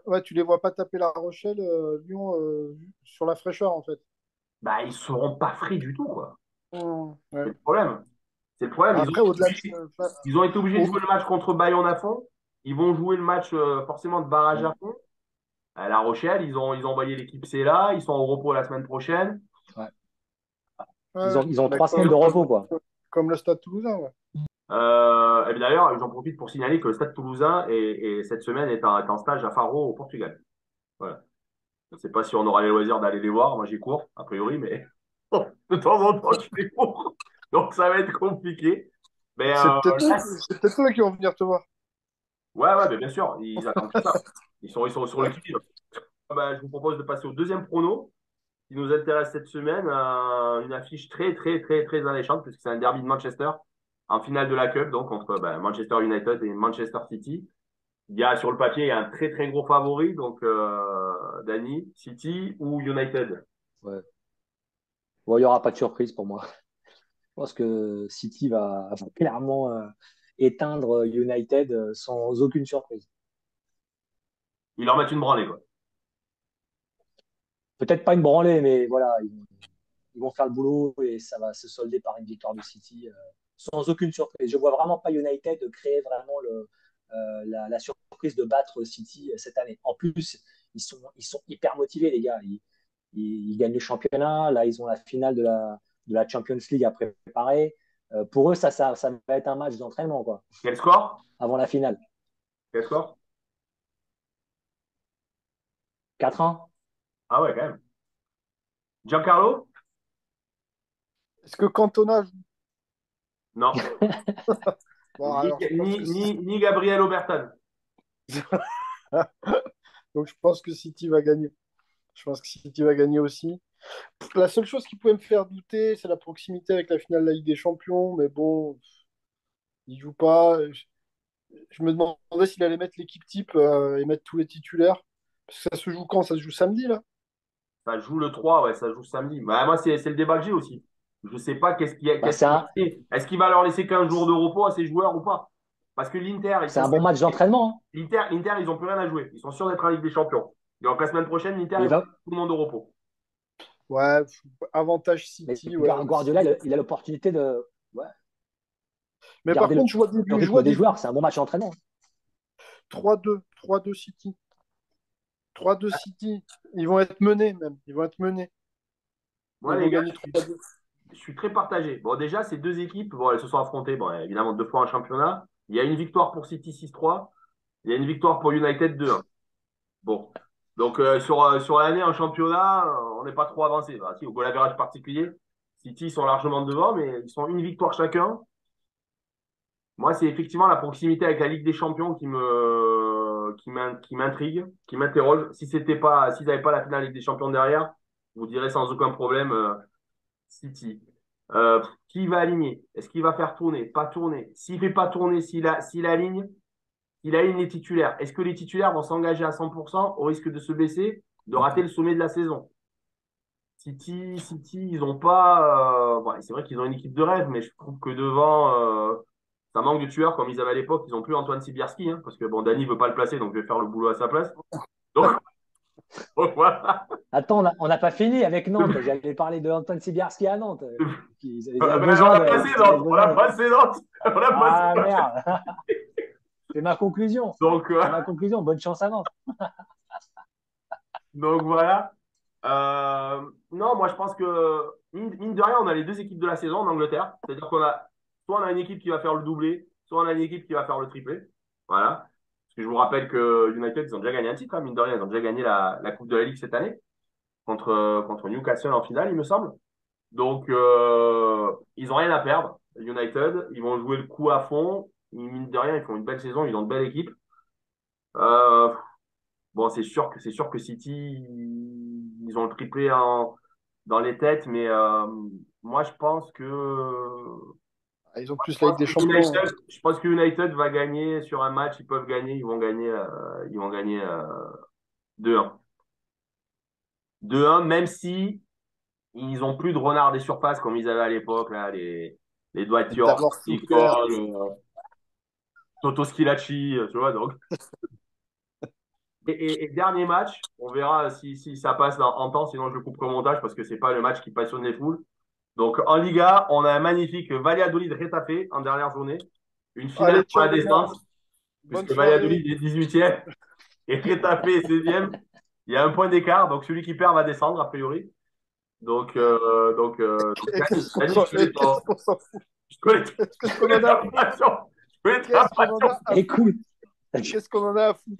ouais, tu les vois pas taper La Rochelle, Lyon, sur la fraîcheur, en fait. Bah, ils ne seront pas frais du tout, quoi. Ouais. C'est le problème. C'est le problème. Après, au-delà de ça, Ils ont été obligés de au- jouer le match contre Bayonne à fond. Ils vont jouer le match forcément de barrage à fond. À La Rochelle, ils ont envoyé l'équipe C là. Ils sont au repos la semaine prochaine. Ouais. Ils ouais, ont, ils ont bah, 3 semaines de repos, quoi. comme le Stade Toulousain, ouais. Et bien d'ailleurs, j'en profite pour signaler que le Stade Toulousain cette semaine est en stage à Faro au Portugal. Voilà. Je ne sais pas si on aura les loisirs d'aller les voir. Moi, j'y cours, a priori, mais de temps en temps, je les cours. Donc, ça va être compliqué. Mais là, C'est peut-être eux qui vont venir te voir. ouais, ouais, mais bien sûr, ils attendent que ça. Ils sont sur le qui. Je vous propose de passer au deuxième prono qui nous intéresse cette semaine. Une affiche très, très, très, très alléchante puisque c'est un derby de Manchester en finale de la Cup, donc entre Manchester United et Manchester City. Sur le papier, il y a un très, très gros favori, donc Danny, City ou United. Ouais. Bon, il n'y aura pas de surprise pour moi. Je pense que City va clairement éteindre United sans aucune surprise. Ils leur mettent une branlée, quoi. Peut-être pas une branlée, mais voilà, ils vont faire le boulot et ça va se solder par une victoire de City sans aucune surprise. Je vois vraiment pas United créer vraiment la surprise de battre City cette année. En plus, ils sont hyper motivés, les gars. Ils gagnent le championnat. Là, ils ont la finale de la Champions League à préparer. Pour eux, ça va être un match d'entraînement, quoi, Quel score? avant la finale. Quel score? 4-1. Ah ouais, quand même. Giancarlo? Est-ce que Cantona joue? Non. Bon, Ni, alors je pense que ni Gabriel Obertan. donc je pense que City va gagner. Je pense que City va gagner aussi. La seule chose qui pouvait me faire douter, c'est la proximité avec la finale de la Ligue des Champions. Mais bon, il joue pas. Je me demandais s'il allait mettre l'équipe type et mettre tous les titulaires. Parce que ça se joue quand? Ça se joue samedi, là? Ça joue le 3, ouais, ça joue samedi. Bah, moi, c'est le débat que j'ai aussi. Je sais pas Bah, qu'est-ce qu'il va faire. Est-ce qu'il va leur laisser 15 jours de repos à ses joueurs ou pas? Parce que l'Inter, ils c'est sont un bon match d'entraînement, hein. L'Inter, ils ont plus rien à jouer. Ils sont sûrs d'être en Ligue des Champions. Donc la semaine prochaine, l'Inter, Mais, ils il vont va, mettre tout le monde au repos. Ouais, avantage mais City, ouais. Guardiola, il a l'opportunité de ouais, Mais par garder contre, le je rythme vois des des joueurs. C'est un bon match d'entraînement. 3-2 City. 3-2 City. Ils vont être menés, même. Ils vont être menés. Moi, Ils les vont gars, gagner 3-2. je suis très partagé. Bon, déjà, ces deux équipes, bon, elles se sont affrontées, bon, évidemment, deux fois en championnat. Il y a une victoire pour City 6-3. Il y a une victoire pour United 2-1. Bon. Donc, sur l'année en championnat, on n'est pas trop avancé. Bah, si, au goal average particulier, City, ils sont largement devant, mais ils sont une victoire chacun. Moi, c'est effectivement la proximité avec la Ligue des Champions qui m'intrigue, qui m'interroge. Si c'était pas, s'ils n'avaient pas la finale Ligue des Champions derrière, je vous dirais sans aucun problème City. Qui va aligner? Est-ce qu'il va faire tourner? Pas tourner. S'il fait pas tourner, s'il aligne les titulaires. Est-ce que les titulaires vont s'engager à 100% au risque de se blesser, de rater le sommet de la saison? City, ils ont pas. Ouais, c'est vrai qu'ils ont une équipe de rêve, mais je trouve que devant, ça manque de tueurs comme ils avaient à l'époque. Ils n'ont plus Antoine Sibierski, hein, parce que bon, Dany veut pas le placer, donc je vais faire le boulot à sa place. Donc, donc voilà. Attends, on n'a pas fini avec Nantes. J'allais parler de Antoine Sibierski à Nantes. Ils avaient Ben, besoin on de. l'a passé Nantes, on l'a passé Ah Nantes. merde, c'est ma conclusion. Donc, C'est ma conclusion. Bonne chance à Nantes. donc voilà. Non, moi je pense que mine de rien, on a les deux équipes de la saison en Angleterre. C'est-à-dire qu'on a soit on a une équipe qui va faire le doublé, soit on a une équipe qui va faire le triplé. Voilà. Parce que je vous rappelle que United, ils ont déjà gagné un titre, hein, mine de rien, ils ont déjà gagné la Coupe de la Ligue cette année contre Newcastle en finale, il me semble. Donc ils ont rien à perdre. United, ils vont jouer le coup à fond. Mine de rien, ils font une belle saison, ils ont une belle équipe. Euh, Bon, c'est sûr que City, ils ont le triplé dans les têtes, mais moi, Ah, ils ont plus la Ligue des Champions. Je pense que United va gagner sur un match, ils peuvent gagner, ils vont gagner 2-1. 2-1, même si ils ont plus de renards des surfaces comme ils avaient à l'époque, là, les Dwight Et York, d'avoir Steve souffert. Cole, Toto Schilacci, tu vois, donc. Et dernier match, on verra si ça passe en temps, sinon je le coupe au montage parce que c'est pas le match qui passionne les foules. Donc en Liga, on a un magnifique Valladolid-Retafe en dernière journée. Une finale Allez, pour ciao la les gars. descente, Bonne puisque soirée. Valladolid est 18e et Retafe est 16e. Il y a un point d'écart, donc celui qui perd va descendre a priori. Donc Et qu'est-ce qu'on Dani, s'en et qu'est-ce qu'on s'en fout? Qu'est-ce qu'on en a à foutre? Je connais ta Qu'est-ce qu'on en passion. a à foutre? Écoute, Qu'est-ce qu'on en a à foutre?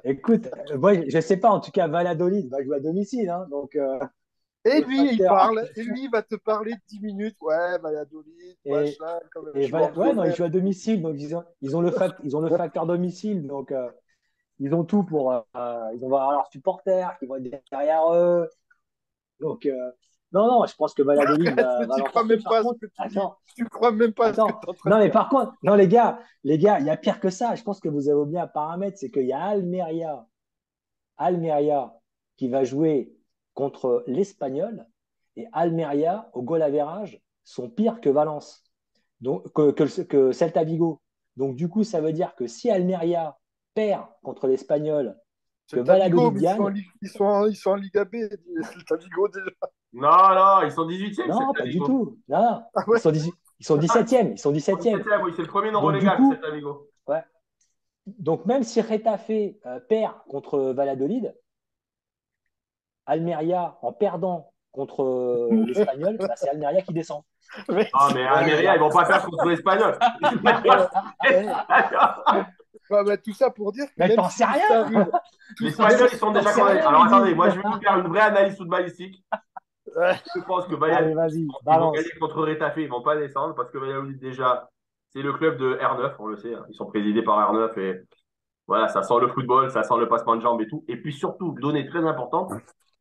écoute, moi, je sais pas. En tout cas, Valladolid va jouer à domicile, hein, donc Et le lui, il facteur. parle, et lui, il va te parler de 10 minutes. Ouais, Valladolid, Et, machin, quand même, je m'en Ouais, non, ils remets. jouent à domicile, donc ils ont le facteur domicile, donc ils ont tout pour. Ils vont avoir leurs supporters qui vont être derrière eux. Donc, non, je pense que Valladolid Mais va tu crois l'emporter. même Par pas à ce contre, que tu dis. attends, Tu crois même pas à ce que tu attends. es en train de Non, mais dire. par contre, non, il y a pire que ça. Je pense que vous avez oublié un paramètre, c'est qu'il y a Almeria qui va jouer contre l'Espagnol et Almeria, au goal average, sont pires que Valence, donc que Celta Vigo. Donc, du coup, ça veut dire que si Almeria perd contre l'Espagnol, que C'est ta Vigo, Valladolid mais gagne, ils sont en Liga B. C'est ta Vigo déjà. Non, non, ils sont 18e, c'est non, ta pas du Vigo. tout. Non, Ah ouais? ils sont 17e. Ils sont Ils sont 17e. 17e, oui, c'est le premier non Donc, du relégable, coup, c'est ta Vigo. ouais. Donc, même si Retafe perd contre Valladolid, Almeria, en perdant contre l'Espagnol, bah, c'est Almeria qui descend. Mais Non, mais Voilà, les Almeria, ils gars. vont pas perdre contre l'Espagnol. euh, eh, Ouais, bah, tout ça pour dire que Mais même t'en si sais ça rien. arrive, Les Espagnols, ils sont T'en déjà sais condamnés. rien, Alors Mehdi. attendez, moi je vais vous faire une vraie analyse footballistique. ouais, Je pense que Allez, Valladolid, vas-y, ils vont gagner balance. contre Retafe, ils vont pas descendre parce que Valladolid, déjà, c'est le club de R9, on le sait. Hein. Ils sont présidés par R9 et voilà, ça sent le football, ça sent le passement de jambes et tout. Et puis surtout, donnée très importante,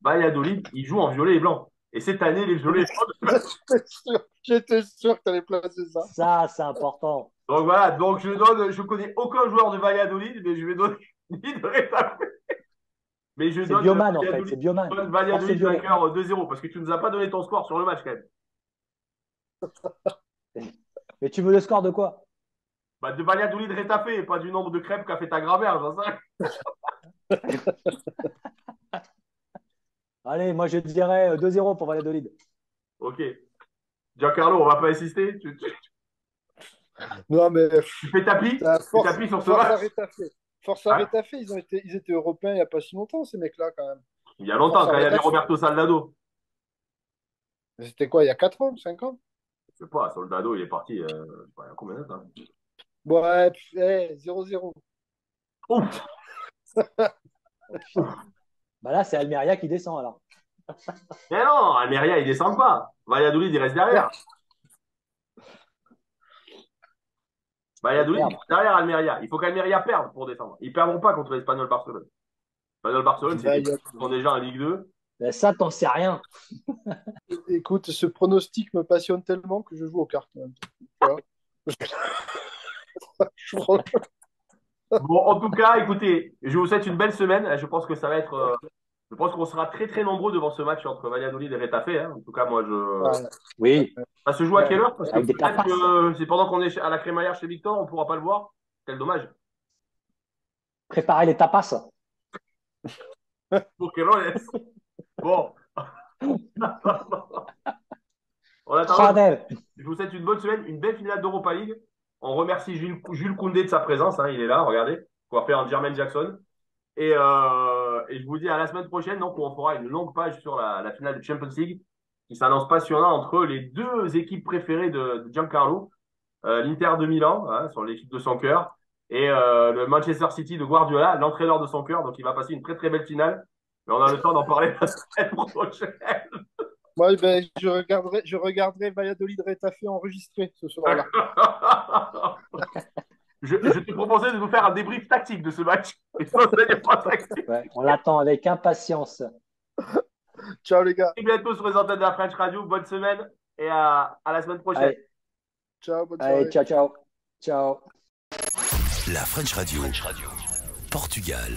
Valladolid, ils jouent en violet et blanc. Et cette année, les violets et blancs. j'étais sûr que tu allais placer ça. Ça, c'est important. Donc voilà, donc je connais aucun joueur de Valladolid, mais je vais donner ni de Retafe. Mais je C'est donne Bioman, en fait. C'est Valladolid, Bioman. je donne Force Valladolid violet. vainqueur 2-0 parce que tu nous as pas donné ton score sur le match quand même. Mais tu veux le score de quoi? Bah, de Valladolid Retafe, et pas du nombre de crêpes qu'a fait ta grand-mère, j'en sais. Allez, moi, je dirais 2-0 pour Valladolid. Ok. Giancarlo, on va pas insister. Non, mais Tu fais tapis? putain, Tu tapis sur ce force à match? Retafe. Force à Hein. Retafe, ils étaient européens il n'y a pas si longtemps, ces mecs-là, quand même. Il y a longtemps, Force à quand il y avait Retafe. Roberto Soldado. C'était quoi, il y a 4 ans, 5 ans? Je sais pas, Soldado, il est parti, je sais pas, il y a combien de temps? Ouais, 0-0. Ouf, Oh, putain. Bah là, c'est Almeria qui descend, alors. mais non, Almeria, ils descendent pas. Valladolid, il reste derrière. Ils Valladolid, il perdent. reste derrière Almeria. Il faut qu'Almeria perde pour descendre. Ils perdront pas contre l'Espagnol Barcelone. L'Espagnol Barcelone, c'est des Valladolid. qui sont déjà en Ligue 2. Mais ça, t'en sais rien. Écoute, ce pronostic me passionne tellement que je joue aux cartes. Même. Tu vois. Bon, en tout cas, écoutez, je vous souhaite une belle semaine. Je pense que ça va être. Je pense qu'on sera très très nombreux devant ce match entre Valladolid et Retafe. Hein. En tout cas, moi, Ouais, Oui, ça se joue à quelle ouais. heure? Parce que avec des peut-être tapas. que c'est pendant qu'on est à la crémaillère chez Victor, on pourra pas le voir. Quel dommage. Préparer les tapas. Pour qu'elle en laisse. Bon. En attendant, Joder. je vous souhaite une bonne semaine, une belle finale d'Europa League. On remercie Jules Koundé de sa présence. Hein, il est là, regardez. On va faire un Jermaine Jackson. Et je vous dis à la semaine prochaine, donc, où on fera une longue page sur la finale de Champions League qui s'annonce passionnant entre les deux équipes préférées de Giancarlo, l'Inter de Milan, hein, sur l'équipe de son cœur, et le Manchester City de Guardiola, l'entraîneur de son cœur. Donc il va passer une très très belle finale. Mais on a le temps d'en parler la semaine prochaine. Moi, ben, je regarderai Valladolid Retafe enregistré ce soir-là. Je te proposais de nous faire un débrief tactique de ce match. Et ça n'est pas tactique. Ouais, on l'attend avec impatience. Ciao les gars. Et bientôt sur les antennes de la French Radio. Bonne semaine et à la semaine prochaine. Allez, Ciao, bonne allez, soirée. ciao, ciao. Ciao. La French Radio. Portugal.